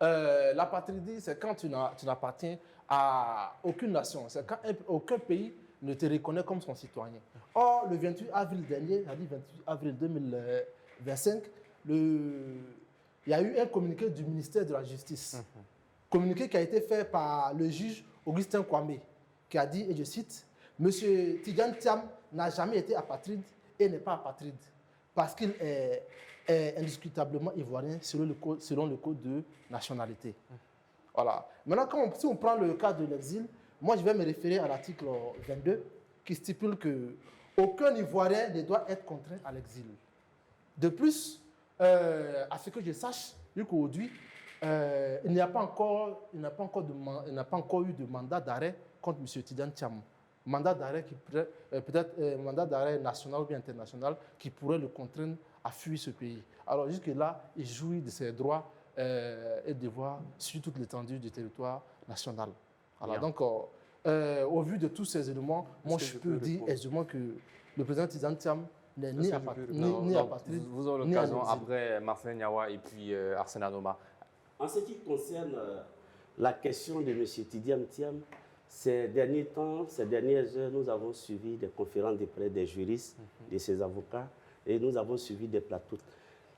l'apatridie, c'est quand tu n'appartiens à aucune nation. C'est quand aucun pays ne te reconnaît comme son citoyen. Or, le 28 avril dernier, 28 avril 2025, il y a eu un communiqué du ministère de la Justice. Communiqué qui a été fait par le juge Augustin Kwame, qui a dit, et je cite, « Monsieur Tidjane Thiam n'a jamais été apatride et n'est pas apatride parce qu'il est indiscutablement ivoirien selon le code de nationalité. » Voilà. Maintenant, si on prend le cas de l'exil, moi je vais me référer à l'article 22 qui stipule qu'aucun Ivoirien ne doit être contraint à l'exil. De plus, à ce que je sache, vu qu'aujourd'hui, il n'y a pas encore eu de mandat d'arrêt contre M. Tidjane Thiam. Mandat d'arrêt qui peut-être mandat d'arrêt national ou bien international qui pourrait le contraindre à fuir ce pays. Alors jusque-là, il jouit de ses droits et devoirs sur toute l'étendue du territoire national. Alors, donc, au vu de tous ces éléments, moi je peux dire aisément que le président Tidjane Thiam n'est ni apatride. Vous aurez l'occasion après Marcelin Niawa et puis Arsène Anoma. En ce qui concerne la question de M. Tidjane Thiam, ces derniers temps, ces dernières heures, nous avons suivi des conférences de presse des juristes, de ses avocats, et nous avons suivi des plateaux.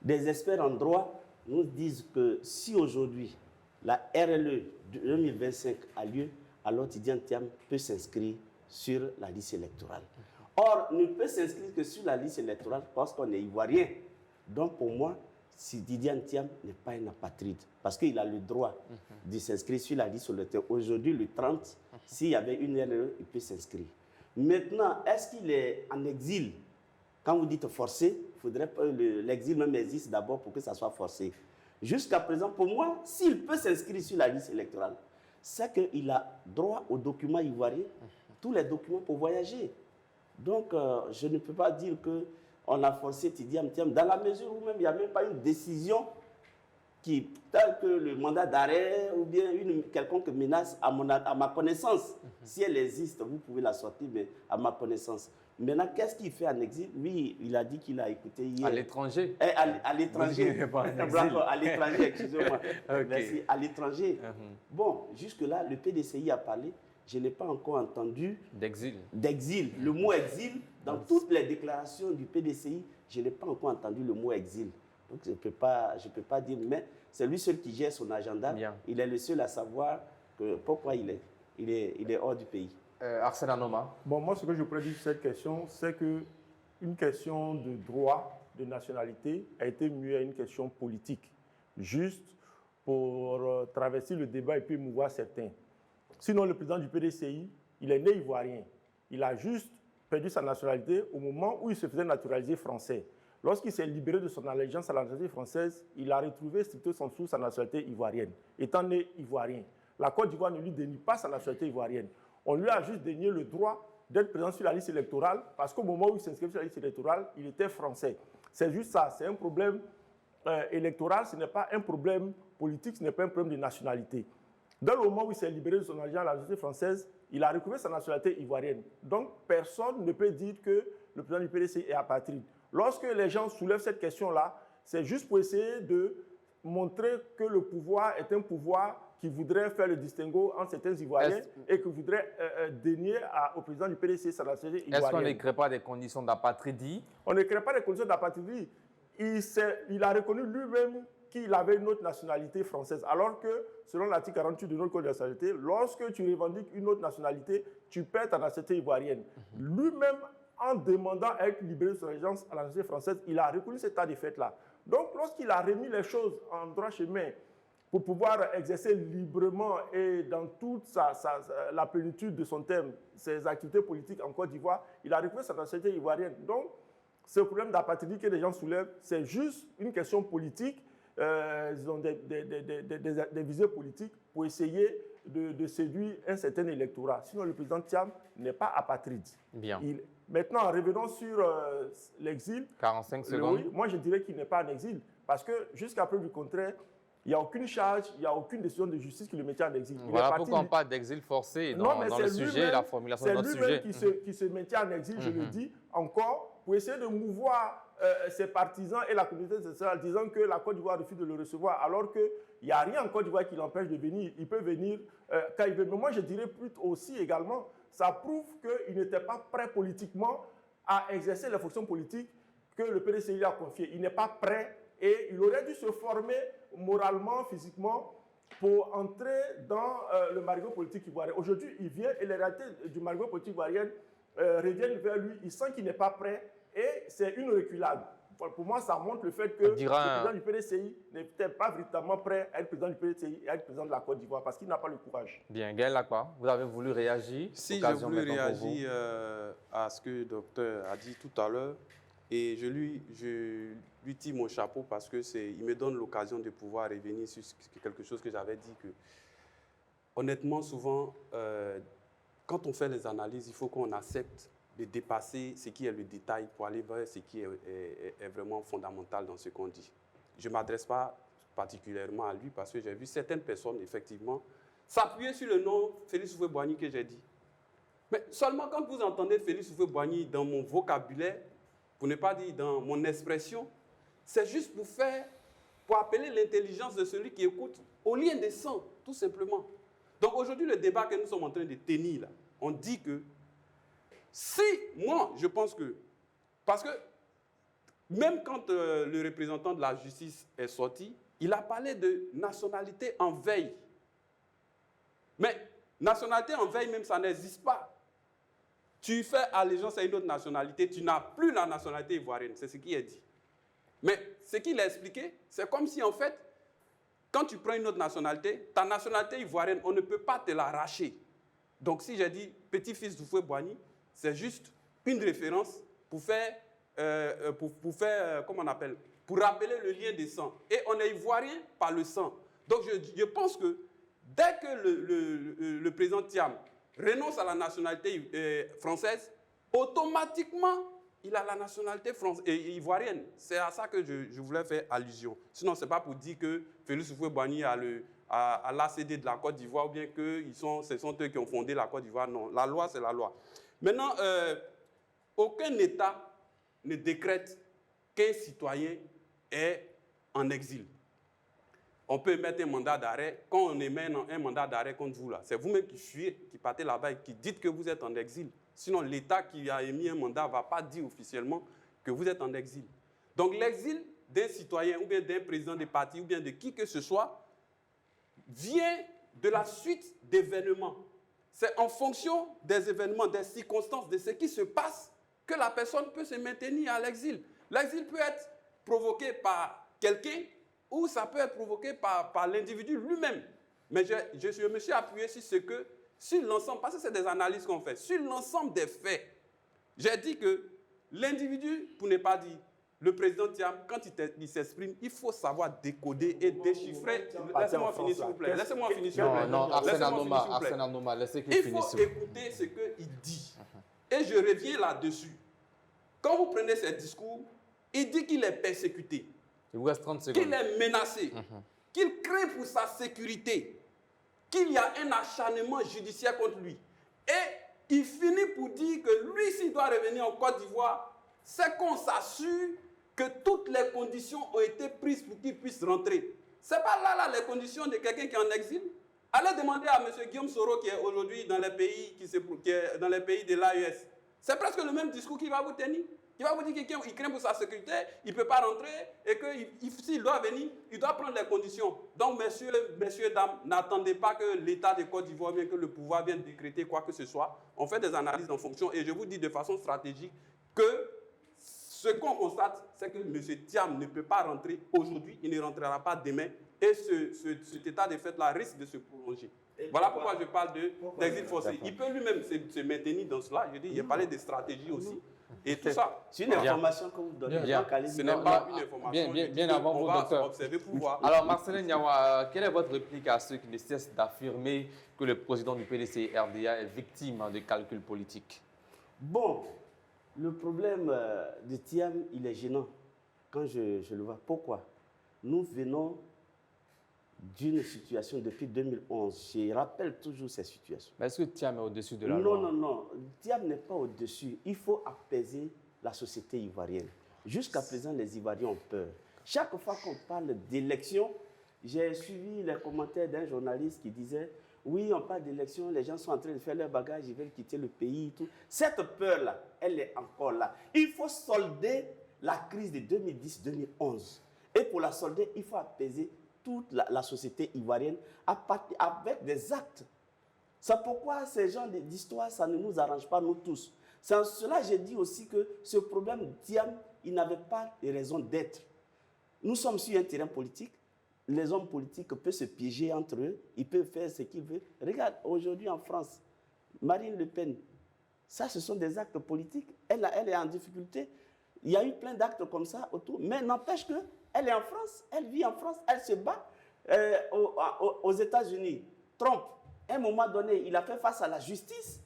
Des experts en droit nous disent que si aujourd'hui la RLE 2025 a lieu, alors Tidjane Thiam peut s'inscrire sur la liste électorale. Or, ne peut s'inscrire que sur la liste électorale parce qu'on est ivoirien. Donc, pour moi, si Tidjane Thiam n'est pas un apatride, parce qu'il a le droit de s'inscrire sur la liste électorale. Aujourd'hui, le 30, s'il y avait une RLE, il peut s'inscrire. Maintenant, est-ce qu'il est en exil? Quand vous dites forcé, il faudrait que l'exil même existe d'abord pour que ça soit forcé. Jusqu'à présent, pour moi, s'il peut s'inscrire sur la liste électorale, c'est qu'il a droit aux documents ivoiriens, tous les documents pour voyager. Donc, je ne peux pas dire qu'on a forcé Tidjane Thiam, dans la mesure où même il n'y a même pas une décision telle que le mandat d'arrêt ou bien une quelconque menace à ma connaissance. Si elle existe, vous pouvez la sortir, mais à ma connaissance. Maintenant, qu'est-ce qu'il fait en exil? Oui, il a dit qu'il a écouté hier. À l'étranger? À l'étranger. Bravo, à l'étranger, excusez-moi. Okay. Merci, à l'étranger. Bon, jusque-là, le PDCI a parlé. Je n'ai pas encore entendu d'exil. Le mot exil, dans toutes les déclarations du PDCI, je n'ai pas encore entendu le mot exil. Donc, je ne peux pas dire, mais c'est lui seul qui gère son agenda. Bien. Il est le seul à savoir pourquoi il est hors du pays. Arsène Anoma. Bon, moi, ce que je pourrais dire sur cette question, c'est qu'une question de droit, de nationalité, a été muée à une question politique, juste pour traverser le débat et puis émouvoir certains. Sinon, le président du PDCI, il est né ivoirien. Il a juste perdu sa nationalité au moment où il se faisait naturaliser français. Lorsqu'il s'est libéré de son allégeance à la nationalité française, il a retrouvé stricto sensu sa nationalité ivoirienne, étant né ivoirien. La Côte d'Ivoire ne lui dénie pas sa nationalité ivoirienne. On lui a juste dénié le droit d'être présent sur la liste électorale parce qu'au moment où il s'inscrit sur la liste électorale, il était français. C'est juste ça, c'est un problème électoral, ce n'est pas un problème politique, ce n'est pas un problème de nationalité. Dans le moment où il s'est libéré de son allégeance à la nationalité française, il a retrouvé sa nationalité ivoirienne. Donc, personne ne peut dire que le président du PDCI est apatride. Lorsque les gens soulèvent cette question-là, c'est juste pour essayer de montrer que le pouvoir est un pouvoir qui voudrait faire le distinguo entre certains Ivoiriens et qui voudrait dénier au président du PDC sa nationalité ivoirienne. Est-ce qu'on ne crée pas des conditions d'apatridie? On ne crée pas des conditions d'apatridie. Il a reconnu lui-même qu'il avait une autre nationalité française, alors que, selon l'article 48 de notre code de nationalité, lorsque tu revendiques une autre nationalité, tu perds ta nationalité ivoirienne. Lui-même, en demandant à être libéré de son allégeance à la nationalité française, il a reconnu cet état de fait-là. Donc, lorsqu'il a remis les choses en droit chemin pour pouvoir exercer librement et dans toute la plénitude de son terme, ses activités politiques en Côte d'Ivoire, il a reconnu sa nationalité ivoirienne. Donc, ce problème d'apatridie que les gens soulèvent, c'est juste une question politique, disons des visées politiques pour essayer de séduire un certain électorat. Sinon, le président Thiam n'est pas apatride. Bien. Maintenant, revenons sur l'exil. 45 secondes. Oui, moi, je dirais qu'il n'est pas en exil. Parce que jusqu'à preuve du contraire, il n'y a aucune charge, il n'y a aucune décision de justice qui le maintient en exil. Voilà pourquoi on parle d'exil forcé dans le sujet, la formulation de notre sujet. C'est lui-même qui se maintient en exil, je le dis encore, pour essayer de mouvoir ses partisans et la communauté sociale, disant que la Côte d'Ivoire refuse de le recevoir, alors qu'il n'y a rien en Côte d'Ivoire qui l'empêche de venir. Il peut venir quand il veut. Mais moi, je dirais plutôt aussi également, ça prouve qu'il n'était pas prêt politiquement à exercer les fonctions politiques que le PDCI a confiées. Il n'est pas prêt et il aurait dû se former moralement, physiquement, pour entrer dans le marigot politique ivoirien. Aujourd'hui, il vient et les réalités du marigot politique ivoirien reviennent vers lui. Il sent qu'il n'est pas prêt et c'est une reculade. Pour moi, ça montre le fait que le président du PDCI n'est peut-être pas véritablement prêt à être président du PDCI et à être président de la Côte d'Ivoire parce qu'il n'a pas le courage. Bien, Gaël Lacroix, vous avez voulu réagir? Si, j'ai voulu réagir à ce que le docteur a dit tout à l'heure. Et je lui tire mon chapeau parce qu'il me donne l'occasion de pouvoir revenir sur quelque chose que j'avais dit. Que, honnêtement, souvent, quand on fait les analyses, il faut qu'on accepte de dépasser ce qui est le détail pour aller vers ce qui est vraiment fondamental dans ce qu'on dit. Je ne m'adresse pas particulièrement à lui parce que j'ai vu certaines personnes, effectivement, s'appuyer sur le nom Félix Houphouët-Boigny que j'ai dit. Mais seulement quand vous entendez Félix Houphouët-Boigny dans mon vocabulaire, pour ne pas dire dans mon expression, c'est juste pour appeler l'intelligence de celui qui écoute au lien des sangs, tout simplement. Donc aujourd'hui, le débat que nous sommes en train de tenir, là, on dit que si, moi, je pense que, parce que même quand le représentant de la justice est sorti, il a parlé de nationalité en veille. Mais nationalité en veille, même ça n'existe pas. Tu fais allégeance à une autre nationalité, tu n'as plus la nationalité ivoirienne, c'est ce qui est dit. Mais ce qu'il a expliqué, c'est comme si en fait, quand tu prends une autre nationalité, ta nationalité ivoirienne, on ne peut pas te l'arracher. Donc si j'ai dit petit-fils d'Houphouët-Boigny, c'est juste une référence pour faire, comment on appelle, pour rappeler le lien des sangs. Et on est ivoirien par le sang. Donc je pense que dès que le président Thiam renonce à la nationalité française, automatiquement, il a la nationalité ivoirienne. C'est à ça que je voulais faire allusion. Sinon, ce n'est pas pour dire que Félix Houphouët-Boigny a l'ACD de la Côte d'Ivoire ou bien que ce sont eux qui ont fondé la Côte d'Ivoire. Non, la loi, c'est la loi. Maintenant, aucun État ne décrète qu'un citoyen est en exil. On peut émettre un mandat d'arrêt. Quand on émet un mandat d'arrêt contre vous, là, c'est vous-même qui fuyez, qui partez là-bas et qui dites que vous êtes en exil. Sinon, l'État qui a émis un mandat ne va pas dire officiellement que vous êtes en exil. Donc, l'exil d'un citoyen ou bien d'un président de parti ou bien de qui que ce soit vient de la suite d'événements. C'est en fonction des événements, des circonstances, de ce qui se passe que la personne peut se maintenir à l'exil. L'exil peut être provoqué par quelqu'un ou ça peut être provoqué par l'individu lui-même. Mais je me suis appuyé sur ce que, sur l'ensemble, parce que c'est des analyses qu'on fait, sur l'ensemble des faits, j'ai dit que l'individu, pour ne pas dire le président Thiam, quand il s'exprime, il faut savoir décoder et déchiffrer. Laissez-moi finir, s'il vous plaît. Laissez-moi finir, s'il vous plaît. Non, Arsène Anoma, laissez qu'il finisse. Il faut écouter ce qu'il dit. Et je reviens là-dessus. Quand vous prenez ses discours, il dit qu'il est persécuté. Il vous reste 30 secondes. Qu'il est menacé, qu'il craint pour sa sécurité, qu'il y a un acharnement judiciaire contre lui. Et il finit pour dire que lui, s'il doit revenir en Côte d'Ivoire, c'est qu'on s'assure que toutes les conditions ont été prises pour qu'il puisse rentrer. Ce n'est pas là les conditions de quelqu'un qui est en exil. Allez demander à M. Guillaume Soro qui est aujourd'hui dans les pays, qui est dans les pays de l'AES. C'est presque le même discours qu'il va vous tenir. Il va vous dire qu'il craint pour sa sécurité, il ne peut pas rentrer et que s'il doit venir, il doit prendre les conditions. Donc, messieurs, dames, n'attendez pas que l'État de Côte d'Ivoire, bien que le pouvoir vienne décréter quoi que ce soit. On fait des analyses en fonction et je vous dis de façon stratégique que ce qu'on constate, c'est que M. Thiam ne peut pas rentrer aujourd'hui, il ne rentrera pas demain et cet état de fait-là risque de se prolonger. Voilà pourquoi je parle d'exil forcé. Il peut lui-même se maintenir dans cela. Je dis, il a parlé de stratégie aussi. Et tout ça. C'est une information que vous donnez. Ce n'est pas une information. Bien avant vous, docteur. Observer pour voir. Alors, Marcelin Niawa, quelle est votre réplique à ceux qui ne cessent d'affirmer que le président du PDC-RDA est victime de calculs politiques? Bon, le problème de Thiam, il est gênant quand je le vois. Pourquoi? Nous venons d'une situation depuis 2011. Je rappelle toujours ces situations. Mais est-ce que Thiam est au-dessus de la loi? Non. Thiam n'est pas au-dessus. Il faut apaiser la société ivoirienne. Jusqu'à présent, les Ivoiriens ont peur. Chaque fois qu'on parle d'élection, j'ai suivi les commentaires d'un journaliste qui disait « Oui, on parle d'élection, les gens sont en train de faire leur bagage, ils veulent quitter le pays. » Tout. Cette peur-là, elle est encore là. Il faut solder la crise de 2010-2011. Et pour la solder, il faut apaiser toute la société ivoirienne avec des actes. C'est pourquoi ces genres d'histoires, ça ne nous arrange pas, nous tous. C'est en cela que j'ai dit aussi que ce problème Thiam, il n'avait pas de raison d'être. Nous sommes sur un terrain politique. Les hommes politiques peuvent se piéger entre eux. Ils peuvent faire ce qu'ils veulent. Regarde, aujourd'hui en France, Marine Le Pen, ça, ce sont des actes politiques. Elle est en difficulté. Il y a eu plein d'actes comme ça autour. Mais n'empêche qu'elle est en France, elle vit en France, elle se bat aux États-Unis. Trump, à un moment donné, il a fait face à la justice.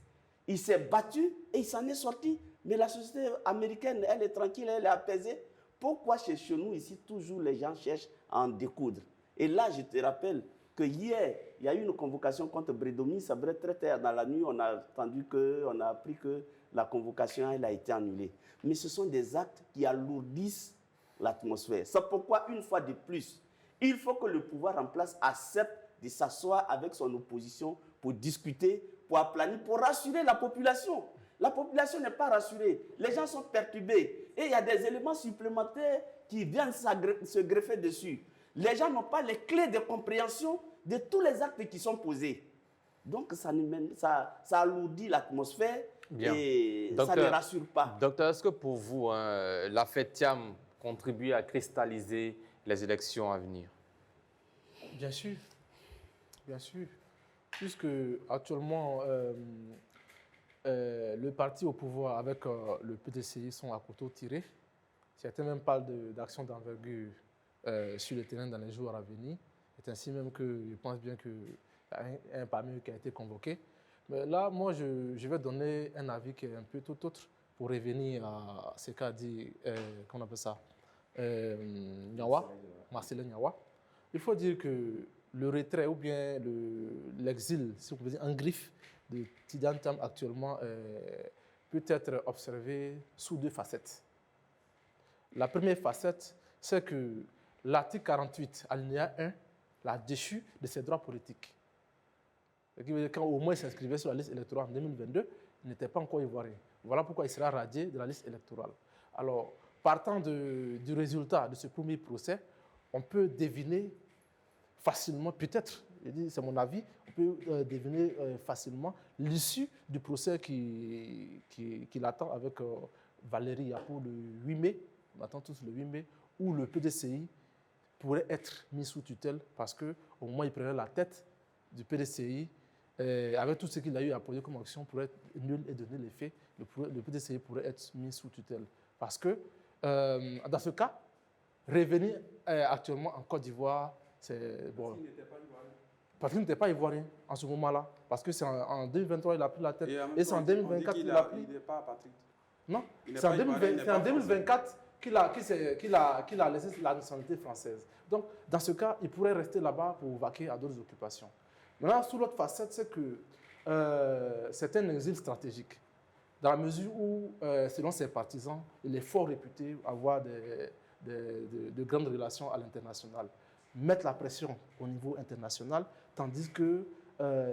Il s'est battu et il s'en est sorti. Mais la société américaine, elle est tranquille, elle est apaisée. Pourquoi chez nous, ici, toujours les gens cherchent à en découdre? Et là, je te rappelle que hier, il y a eu une convocation contre Bredomi. Ça vrai très tard dans la nuit, on a appris que la convocation elle a été annulée. Mais ce sont des actes qui alourdissent l'atmosphère. C'est pourquoi, une fois de plus, il faut que le pouvoir en place accepte de s'asseoir avec son opposition pour discuter, pour aplanir, pour rassurer la population. La population n'est pas rassurée. Les gens sont perturbés. Et il y a des éléments supplémentaires qui viennent se greffer dessus. Les gens n'ont pas les clés de compréhension de tous les actes qui sont posés. Donc, ça alourdit l'atmosphère et docteur, ça ne rassure pas. Docteur, est-ce que pour vous, l'affaire Thiam contribue à cristalliser les élections à venir? Bien sûr. Bien sûr. Puisque actuellement, le parti au pouvoir avec le PDCI sont à couteau tiré. Certains même parlent d'action d'envergure sur le terrain dans les jours à venir. C'est ainsi même que je pense bien qu'il y a un parmi eux qui a été convoqué. Mais là, moi, je vais donner un avis qui est un peu tout autre pour revenir à ce qu'a dit, comment on appelle ça, Marcelin Niawa. Il faut dire que le retrait ou bien l'exil, si on peut dire en griffe, de Tidiane Thiam actuellement peut être observé sous deux facettes. La première facette, c'est que l'article 48, alinéa 1, l'a déchu de ses droits politiques. Quand au moins il s'inscrivait sur la liste électorale en 2022, il n'était pas encore ivoirien. Voilà pourquoi il sera radié de la liste électorale. Alors, partant du résultat de ce premier procès, on peut deviner facilement, peut-être, c'est mon avis, on peut deviner facilement l'issue du procès qui l'attend avec Valérie Yapo le 8 mai, on attend tous le 8 mai, où le PDCI pourrait être mis sous tutelle parce qu'au moins il prenait la tête du PDCI, avec tout ce qu'il a eu à poser comme action pour être nul et donner les faits, le PDCI pourrait être mis sous tutelle. Parce que, dans ce cas, revenir actuellement en Côte d'Ivoire, c'est bon. Parce qu'il n'était pas ivoirien en ce moment-là. Parce que c'est en 2023 il a pris la tête. Et c'est en 2024 qu'il a pris. Il n'est pas apatride. Non, c'est en 2024 qu'il a laissé la nationalité française. Donc, dans ce cas, il pourrait rester là-bas pour vaquer à d'autres occupations. Maintenant, sous l'autre facette, c'est que c'est un exil stratégique. Dans la mesure où, selon ses partisans, il est fort réputé avoir de grandes relations à l'international. mettent la pression au niveau international, tandis que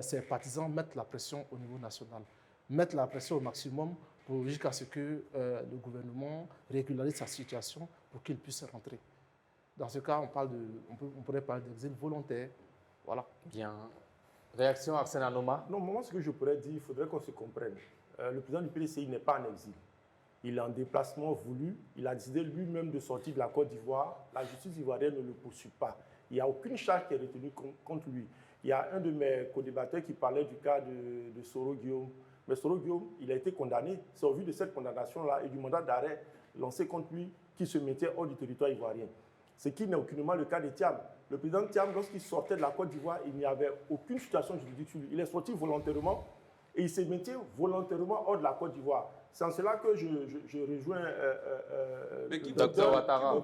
ses partisans mettent la pression au niveau national. Mettre la pression au maximum jusqu'à ce que le gouvernement régularise sa situation pour qu'il puisse rentrer. Dans ce cas, on pourrait parler d'exil volontaire. Voilà. Bien. Réaction, Arsène Anoma? Non, moi, ce que je pourrais dire, il faudrait qu'on se comprenne. Le président du PDCI n'est pas en exil. Il est en déplacement voulu. Il a décidé lui-même de sortir de la Côte d'Ivoire. La justice ivoirienne ne le poursuit pas. Il n'y a aucune charge qui est retenue contre lui. Il y a un de mes co-débatteurs qui parlait du cas de Soro Guillaume. Mais Soro Guillaume, il a été condamné. C'est au vu de cette condamnation-là et du mandat d'arrêt lancé contre lui qu'il se mettait hors du territoire ivoirien. Ce qui n'est aucunement le cas de Thiam. Le président Thiam, lorsqu'il sortait de la Côte d'Ivoire, il n'y avait aucune situation juridique sur lui. Il est sorti volontairement et il se mettait volontairement hors de la Côte d'Ivoire. C'est en cela que je rejoins le docteur Ouattara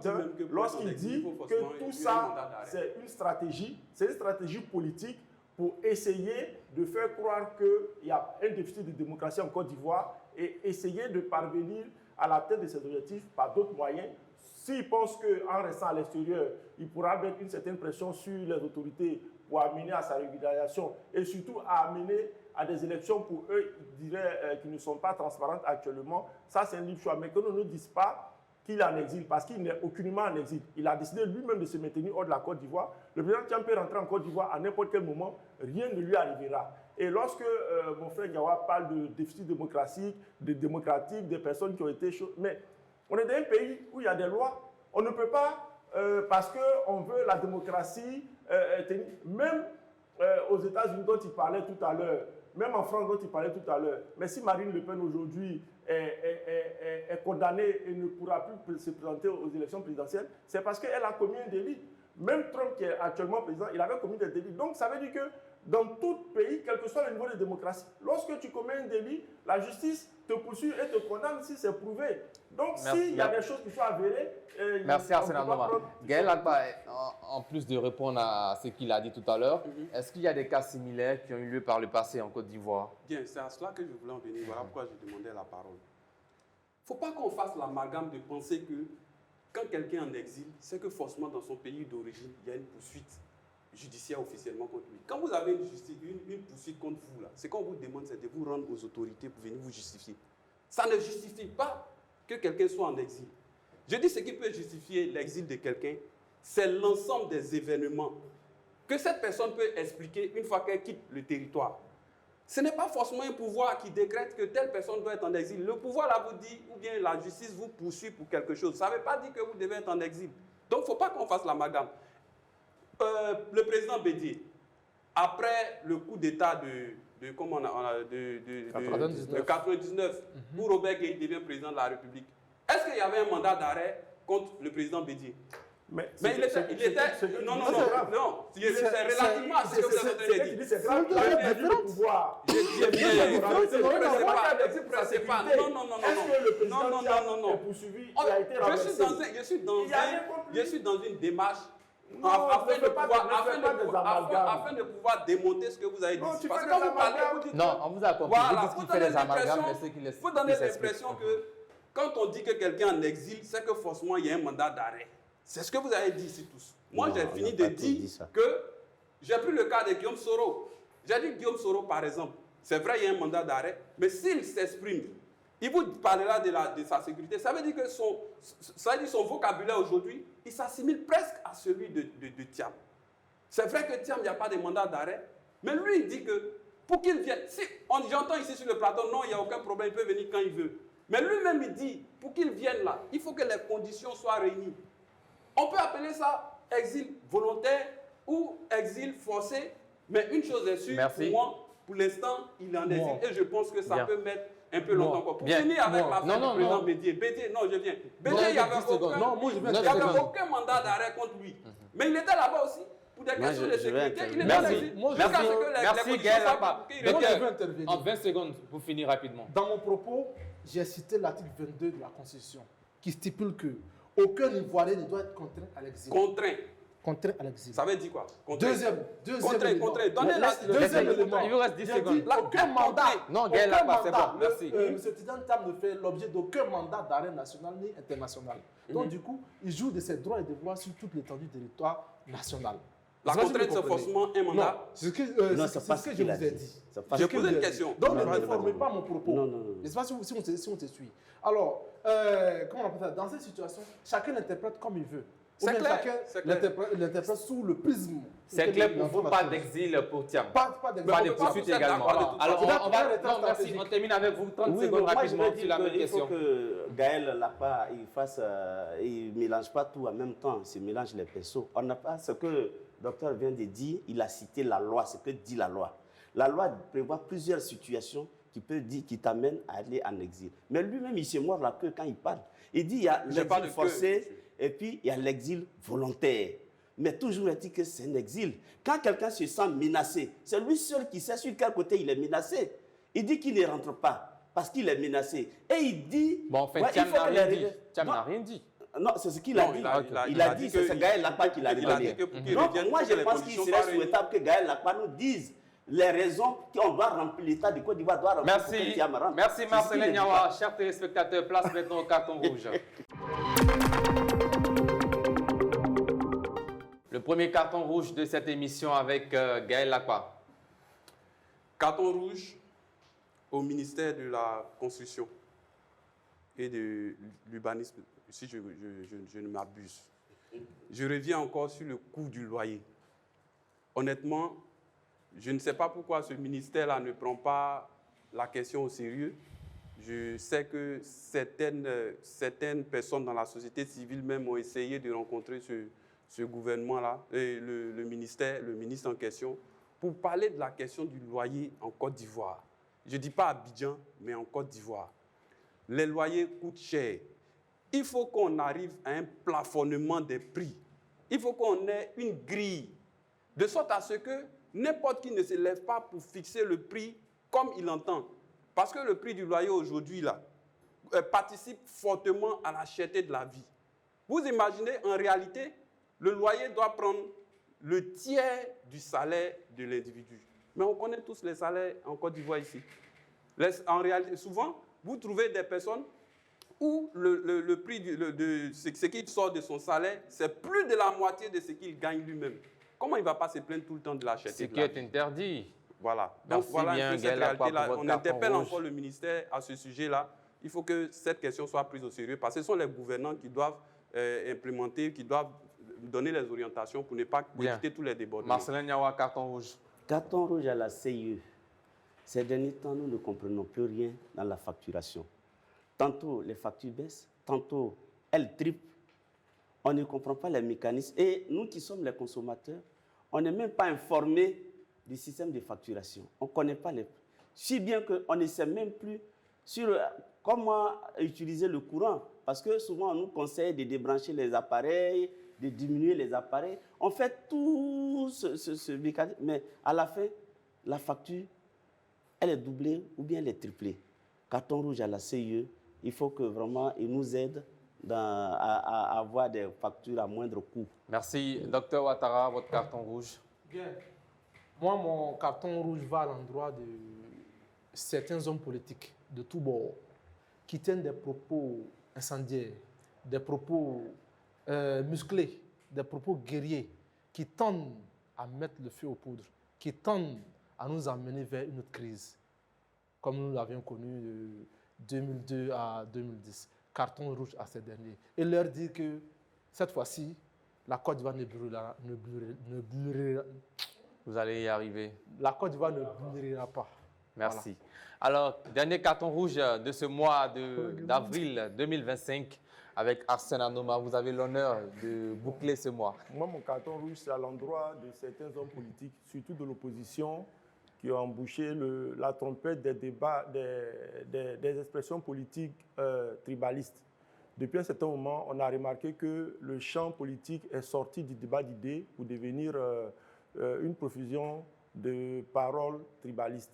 lorsqu'il dit que tout ça, c'est une stratégie politique pour essayer de faire croire qu'il y a un déficit de démocratie en Côte d'Ivoire et essayer de parvenir à la tête de ses objectifs par d'autres moyens. S'il pense qu'en restant à l'extérieur, il pourra mettre une certaine pression sur les autorités pour amener à sa régularisation et surtout à amener à des élections pour eux, ils diraient qui ne sont pas transparentes actuellement, ça c'est un libre choix. Mais que nous ne disent pas qu'il est en exil, parce qu'il n'est aucunement en exil. Il a décidé lui-même de se maintenir hors de la Côte d'Ivoire. Le président Thiam peut rentrer en Côte d'Ivoire à n'importe quel moment, rien ne lui arrivera. Et lorsque mon frère Gawa parle de déficit démocratique, des personnes qui ont été chaudes, mais on est dans un pays où il y a des lois. On ne peut pas, parce qu'on veut la démocratie, même aux États-Unis dont il parlait tout à l'heure, même en France dont il parlait tout à l'heure. Mais si Marine Le Pen aujourd'hui est condamnée et ne pourra plus se présenter aux élections présidentielles, c'est parce qu'elle a commis un délit. Même Trump, qui est actuellement président, il avait commis des délits. Donc ça veut dire que dans tout pays, quel que soit le niveau de démocratie, lorsque tu commets un délit, la justice te poursuit et te condamne si c'est prouvé. Donc s'il y a des choses qui sont avérées... Merci Arsène Anoma. Gaël Agba, en plus de répondre à ce qu'il a dit tout à l'heure, est-ce qu'il y a des cas similaires qui ont eu lieu par le passé en Côte d'Ivoire? Bien, c'est à cela que je voulais en venir. Voilà pourquoi je demandais la parole. Il ne faut pas qu'on fasse l'amalgame de penser que quand quelqu'un est en exil, c'est que forcément dans son pays d'origine, il y a une poursuite judiciaire officiellement contre lui. Quand vous avez une poursuite contre vous, c'est qu'on vous demande de vous rendre aux autorités pour venir vous justifier. Ça ne justifie pas que quelqu'un soit en exil. Je dis ce qui peut justifier l'exil de quelqu'un, c'est l'ensemble des événements que cette personne peut expliquer une fois qu'elle quitte le territoire. Ce n'est pas forcément un pouvoir qui décrète que telle personne doit être en exil. Le pouvoir là vous dit, ou bien la justice vous poursuit pour quelque chose. Ça ne veut pas dire que vous devez être en exil. Donc il ne faut pas qu'on fasse l'amalgame. Le président Bédié, après le coup d'État de 99, où Robert Gueye devient président de la République, est-ce qu'il y avait un mandat d'arrêt contre le président Bédié? Mais il était... Non, c'est relativement à ce que vous avez dit. C'est grave, il a le pouvoir. Non. Je suis dans une démarche afin de pouvoir démonter ce que vous avez dit. Parce que quand vous parlez, vous dites... Non, on vous a compris. Vous dites qu'il fait des amalgames, mais c'est qu'il est... Vous donnez l'impression que quand on dit que quelqu'un est en exil, c'est que forcément il y a un mandat d'arrêt. C'est ce que vous avez dit ici tous. Moi, j'ai fini de dire que j'ai pris le cas de Guillaume Soro. J'ai dit Guillaume Soro, par exemple, c'est vrai, il y a un mandat d'arrêt, mais s'il s'exprime, il vous parlera de sa sécurité. Ça veut dire que son vocabulaire aujourd'hui, il s'assimile presque à celui de Thiam. C'est vrai que Thiam, il n'y a pas de mandat d'arrêt, mais lui, il dit que pour qu'il vienne, j'entends ici sur le plateau, non, il n'y a aucun problème, il peut venir quand il veut. Mais lui-même, il dit, pour qu'il vienne là, il faut que les conditions soient réunies. On peut appeler ça exil volontaire ou exil forcé, mais une chose est sûre, pour moi, pour l'instant, il est en exil et je pense que ça peut mettre un peu longtemps encore. Pour finir avec la fin du président Bédié. Bédié, non, je viens. Bédié, il n'y avait aucun mandat d'arrêt contre lui. Mais il était là-bas aussi. Pour des questions de sécurité, il était en exil. Merci Gaël Agba. En 20 secondes, pour finir rapidement. Dans mon propos, j'ai cité l'article 22 de la Constitution qui stipule que aucun Ivoirien ne doit être contraint à l'exil. Contraint. contraint à l'exil. Ça veut dire quoi? Contraint. Deuxième Contraint. Donnez deuxième élément. Il vous reste 10 J'ai dit secondes. aucun mandat. Non, Gaël Lacroix, c'est bon, merci. M. Tidjane Thiam ne fait l'objet d'aucun mandat d'arrêt national ni international. Donc, du coup, il joue de ses droits et devoirs sur toute l'étendue du territoire national. La Je sais pas si contrainte, vous c'est comprenez. forcément un mandat. Non, c'est ce que, Non, c'est c'est pas ce que ce je qu'il a vous ai dit. dit. C'est pas J'ai ce qu'il posé a une dit. question. Donc, ne Non, déformez pas mon propos. Non, non, non. Je ne sais pas si on te suit. Alors, comment on appelle ça? Dans cette situation, chacun l'interprète comme il veut. Ou C'est bien clair, chacun c'est clair. l'interprète sous le prisme. C'est clair pour vous, pas d'exil pour Thiam. Pas Pas d'exemple. de poursuite pas également. d'accord de toute Alors, façon. on va. Peut-être Non, merci. stratégique. On termine avec vous 30 Oui, secondes mais moi, je rapidement me sur la même dis qu'il question. faut que Gaël Lacroix, il ne mélange pas tout en même temps. Il mélange les pinceaux. On n'a pas ce que le docteur vient de dire. Il a cité la loi, ce que dit la loi. La loi prévoit plusieurs situations qui t'amènent à aller en exil. Mais lui-même, il se mord la queue quand il parle. Il dit il y a J'ai pas l'exil de queue, forcé monsieur. et puis il y a l'exil volontaire. Mais toujours il dit que c'est un exil. Quand quelqu'un se sent menacé, c'est lui seul qui sait sur quel côté il est menacé. Il dit qu'il ne rentre pas parce qu'il est menacé. Et il dit... Bon, enfin, ouais, Thiam il faut n'a que rien les dit. règles- Thiam Non, n'a rien dit. non, c'est ce qu'il a Non, dit. il a a dit dit que que c'est Gaël Lacroix qui l'a il a dit révélé. que pour qu'il Donc, revienne, moi, que je les pense qu'il conditions serait soient réunies. souhaitable que Gaël Lacroix nous dise les raisons qu'on doit remplir, l'État de Côte d'Ivoire doit remplir pour que Merci. Thiam rentre. Merci C'est ce Marcelin qu'il a dit. Niawa. Chers téléspectateurs, place maintenant au carton rouge. Le premier carton rouge de cette émission avec Gaël Lacroix. Carton rouge au ministère de la Construction et de l'Urbanisme, si je ne m'abuse. Je reviens encore sur le coût du loyer. Honnêtement, je ne sais pas pourquoi ce ministère-là ne prend pas la question au sérieux. Je sais que certaines personnes dans la société civile même ont essayé de rencontrer ce gouvernement-là, et le ministre en question, pour parler de la question du loyer en Côte d'Ivoire. Je ne dis pas à Abidjan, mais en Côte d'Ivoire. Les loyers coûtent cher. Il faut qu'on arrive à un plafonnement des prix. Il faut qu'on ait une grille, de sorte à ce que n'importe qui ne se lève pas pour fixer le prix comme il entend. Parce que le prix du loyer aujourd'hui là, participe fortement à la cherté de la vie. Vous imaginez, en réalité, le loyer doit prendre le tiers du salaire de l'individu. Mais on connaît tous les salaires en Côte d'Ivoire ici. En réalité, souvent, vous trouvez des personnes où le prix de ce qui sort de son salaire, c'est plus de la moitié de ce qu'il gagne lui-même. Comment il ne va pas se plaindre tout le temps de la cherté Ce de qui la est vie? interdit. Voilà. Merci Donc voilà bien, un peu cette Gaël Lacroix, réalité-là. pour votre On carton interpelle rouge. encore le ministère à ce sujet-là. Il faut que cette question soit prise au sérieux parce que ce sont les gouvernants qui doivent implémenter, qui doivent donner les orientations pour ne pas pour Bien. éviter tous les débordements. Marcelin Niawa, carton rouge. Carton rouge à la CIE. Ces derniers temps, nous ne comprenons plus rien dans la facturation. Tantôt, les factures baissent, tantôt, elles triplent. On ne comprend pas les mécanismes. Et nous qui sommes les consommateurs, on n'est même pas informés du système de facturation. On ne connaît pas les... Si bien qu'on ne sait même plus sur comment utiliser le courant. Parce que souvent, on nous conseille de débrancher les appareils, de diminuer les appareils. On fait tout ce mécanisme. Mais à la fin, la facture, elle est doublée ou bien elle est triplée. Carton rouge à la CIE, il faut que vraiment ils nous aident à avoir des factures à moindre coût. Merci. Docteur Ouattara, votre carton rouge. Bien. Moi, mon carton rouge va à l'endroit de certains hommes politiques de tous bords qui tiennent des propos incendiaires, des propos musclés, des propos guerriers, qui tendent à mettre le feu aux poudres, qui tendent à nous amener vers une autre crise, comme nous l'avions connu de 2002 à 2010. Carton rouge à ces derniers. Et leur dire que cette fois-ci, la Côte d'Ivoire ne brûlera, Vous allez y arriver. la Côte d'Ivoire ne brûlera pas. Merci. Alors, dernier carton rouge de ce mois d'avril 2025 avec Arsène Anoma. Vous avez l'honneur de boucler ce mois. Moi, mon carton rouge, c'est à l'endroit de certains hommes politiques, surtout de l'opposition, qui ont embouché la trompette des débats, des expressions politiques tribalistes. Depuis un certain moment, on a remarqué que le champ politique est sorti du débat d'idées pour devenir une profusion de paroles tribalistes.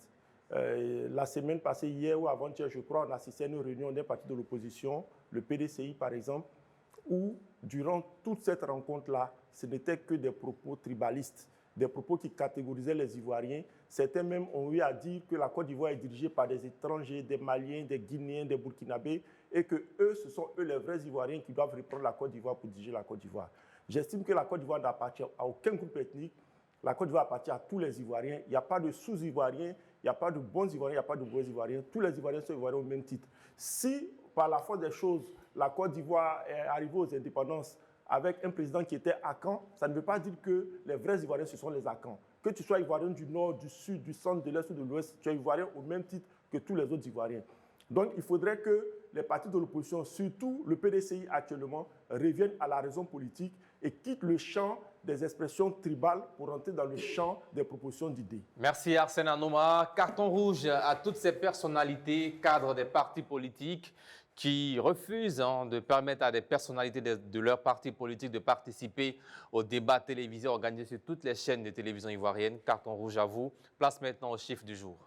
La semaine passée, hier ou avant-hier, je crois, on assistait à une réunion d'un parti de l'opposition, le PDCI par exemple, où, durant toute cette rencontre-là, ce n'étaient que des propos tribalistes, des propos qui catégorisaient les Ivoiriens. Certains même ont eu à dire que la Côte d'Ivoire est dirigée par des étrangers, des Maliens, des Guinéens, des Burkinabés, et que ce sont eux les vrais Ivoiriens qui doivent reprendre la Côte d'Ivoire pour diriger la Côte d'Ivoire. J'estime que la Côte d'Ivoire n'appartient à aucun groupe ethnique. La Côte d'Ivoire appartient à tous les Ivoiriens. Il n'y a pas de sous-Ivoiriens, il n'y a pas de bons Ivoiriens, il n'y a pas de mauvais Ivoiriens. Tous les Ivoiriens sont Ivoiriens au même titre. Si, par la force des choses, la Côte d'Ivoire est arrivée aux indépendances avec un président qui était Akan, ça ne veut pas dire que les vrais Ivoiriens, ce sont les Akans. Que tu sois Ivoirien du Nord, du Sud, du Centre, de l'Est ou de l'Ouest, tu es Ivoirien au même titre que tous les autres Ivoiriens. Donc, il faudrait que les partis de l'opposition, surtout le PDCI actuellement, reviennent à la raison politique et quittent le champ des expressions tribales pour entrer dans le champ des propositions d'idées. Merci Arsène Anoma. Carton rouge à toutes ces personnalités, cadres des partis politiques qui refusent de permettre à des personnalités de leur parti politique de participer aux débats télévisés organisés sur toutes les chaînes de télévision ivoiriennes. Carton rouge à vous. Place maintenant au chiffre du jour.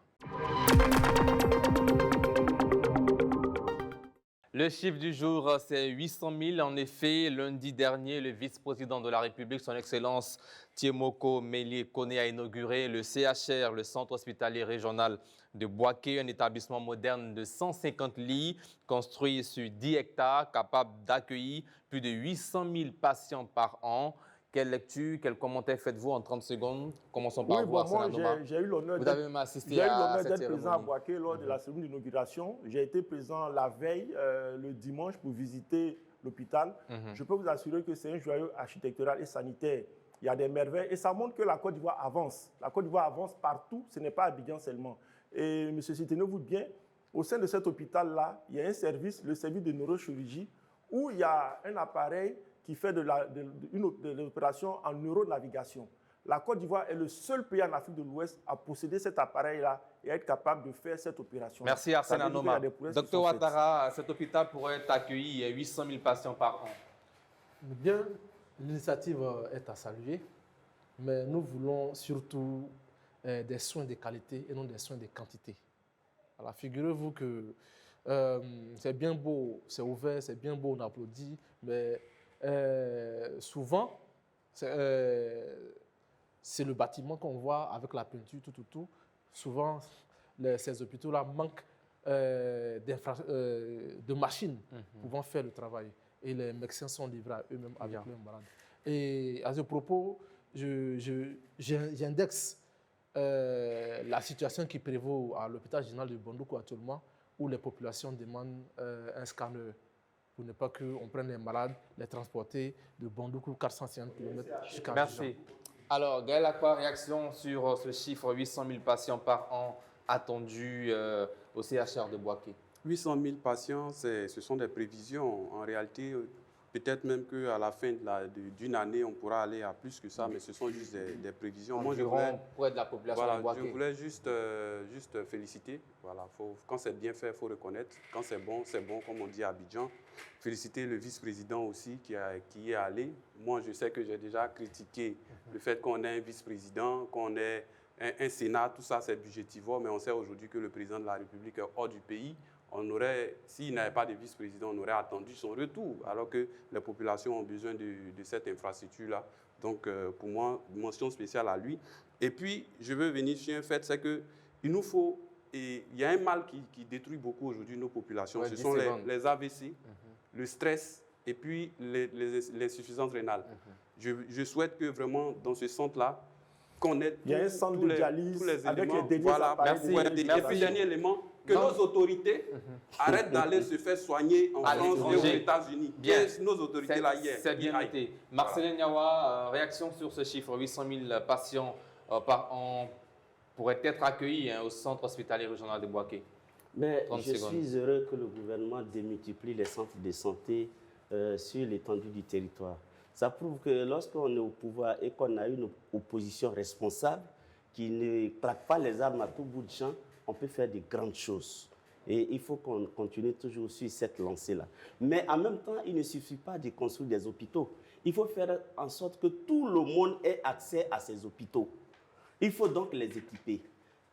Le chiffre du jour, c'est 800 000. En effet, lundi dernier, le vice-président de la République, son Excellence Thiemoko Mélié Koné, a inauguré le CHR, le Centre hospitalier régional de Boaké, un établissement moderne de 150 lits, construit sur 10 hectares, capable d'accueillir plus de 800 000 patients par an. Quelle lecture, quel commentaire faites-vous en 30 secondes? Commençons par vous, Arsène Anoma. J'ai eu l'honneur d'être présent à Boaké lors de la cérémonie d'inauguration. J'ai été présent la veille, le dimanche, pour visiter l'hôpital. Je peux vous assurer que c'est un joyau architectural et sanitaire. Il y a des merveilles et ça montre que la Côte d'Ivoire avance. La Côte d'Ivoire avance partout, ce n'est pas Abidjan seulement. Et M. Sitenez-vous bien, au sein de cet hôpital-là, il y a un service, le service de neurochirurgie, où il y a un appareil qui fait de l'opération en neuronavigation. La Côte d'Ivoire est le seul pays en Afrique de l'Ouest à posséder cet appareil-là et à être capable de faire cette opération. Merci Arsène Anoma. Docteur Ouattara, cet hôpital pourrait accueillir 800 000 patients par an. Bien, l'initiative est à saluer, mais nous voulons surtout des soins de qualité et non des soins de quantité. Alors, figurez-vous que c'est bien beau, c'est ouvert, c'est bien beau, on applaudit, mais souvent, c'est le bâtiment qu'on voit avec la peinture, tout. Souvent, ces hôpitaux-là manquent de machines pouvant faire le travail. Et les médecins sont livrés à eux-mêmes avec leurs malades. Et à ce propos, j'indexe la situation qui prévaut à l'hôpital général de Bondoukou actuellement, où les populations demandent un scanner pour ne pas qu'on prenne les malades, les transporter de Bondoukou 450 km jusqu'à Abidjan. Merci. Alors, Gaël Akwa, réaction sur ce chiffre 800 000 patients par an attendus au CHR de Boaké? 800 000 patients, ce sont des prévisions. En réalité, peut-être même qu'à la fin d'une année, on pourra aller à plus que ça, mais ce sont juste des prévisions. Moi, je près de la population de Boaké. Je voulais juste féliciter. Voilà, quand c'est bien fait, il faut reconnaître. Quand c'est bon, comme on dit à Abidjan. Féliciter le vice-président aussi qui y est allé. Moi, je sais que j'ai déjà critiqué le fait qu'on ait un vice-président, qu'on ait un Sénat, tout ça, c'est budgétivore, mais on sait aujourd'hui que le président de la République est hors du pays. S'il n'avait pas de vice-président, on aurait attendu son retour, alors que les populations ont besoin de cette infrastructure-là. Donc, pour moi, mention spéciale à lui. Et puis, je veux venir sur un fait, c'est qu'il nous faut, et il y a un mal qui détruit beaucoup aujourd'hui nos populations, ce sont les AVC, le stress et puis l'insuffisance rénale. Je souhaite que vraiment, dans ce centre-là, qu'on ait tous les éléments. Voilà, merci. Et puis, dernier élément, que nos autorités arrêtent d'aller se faire soigner en France et aux États-Unis. Bien, nos autorités là hier. C'est bien noté. Marcelin Niawa, réaction sur ce chiffre, 800 000 patients par an pourraient être accueillis au centre hospitalier régional de Boaké. Mais je suis heureux que le gouvernement démultiplie les centres de santé sur l'étendue du territoire. Ça prouve que lorsqu'on est au pouvoir et qu'on a une opposition responsable qui ne claque pas les armes à tout bout de champ, on peut faire de grandes choses. Et il faut qu'on continue toujours sur cette lancée-là. Mais en même temps, il ne suffit pas de construire des hôpitaux. Il faut faire en sorte que tout le monde ait accès à ces hôpitaux. Il faut donc les équiper.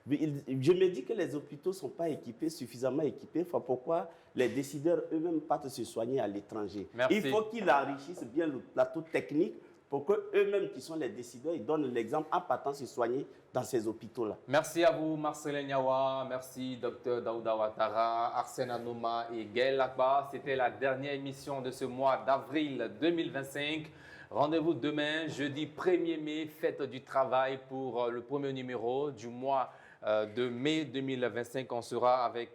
Je me dis que les hôpitaux ne sont pas suffisamment équipés. Enfin, pourquoi les décideurs eux-mêmes partent se soigner à l'étranger? Il faut qu'ils enrichissent bien le plateau technique pour qu'eux-mêmes, qui sont les décideurs, ils donnent l'exemple en partant se soigner dans ces hôpitaux-là. Merci à vous, Marcelin Niawa. Merci, Dr Daouda Ouattara, Arsène Anouma et Gaël Lakba. C'était la dernière émission de ce mois d'avril 2025. Rendez-vous demain, jeudi 1er mai, fête du travail pour le premier numéro du mois de mai 2025. On sera avec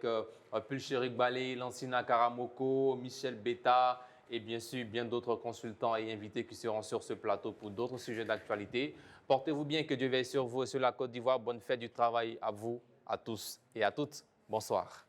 Pulchérik Balé, Lancina Karamoko, Michel Beta et bien sûr bien d'autres consultants et invités qui seront sur ce plateau pour d'autres sujets d'actualité. Portez-vous bien, que Dieu veille sur vous et sur la Côte d'Ivoire. Bonne fête du travail à vous, à tous et à toutes. Bonsoir.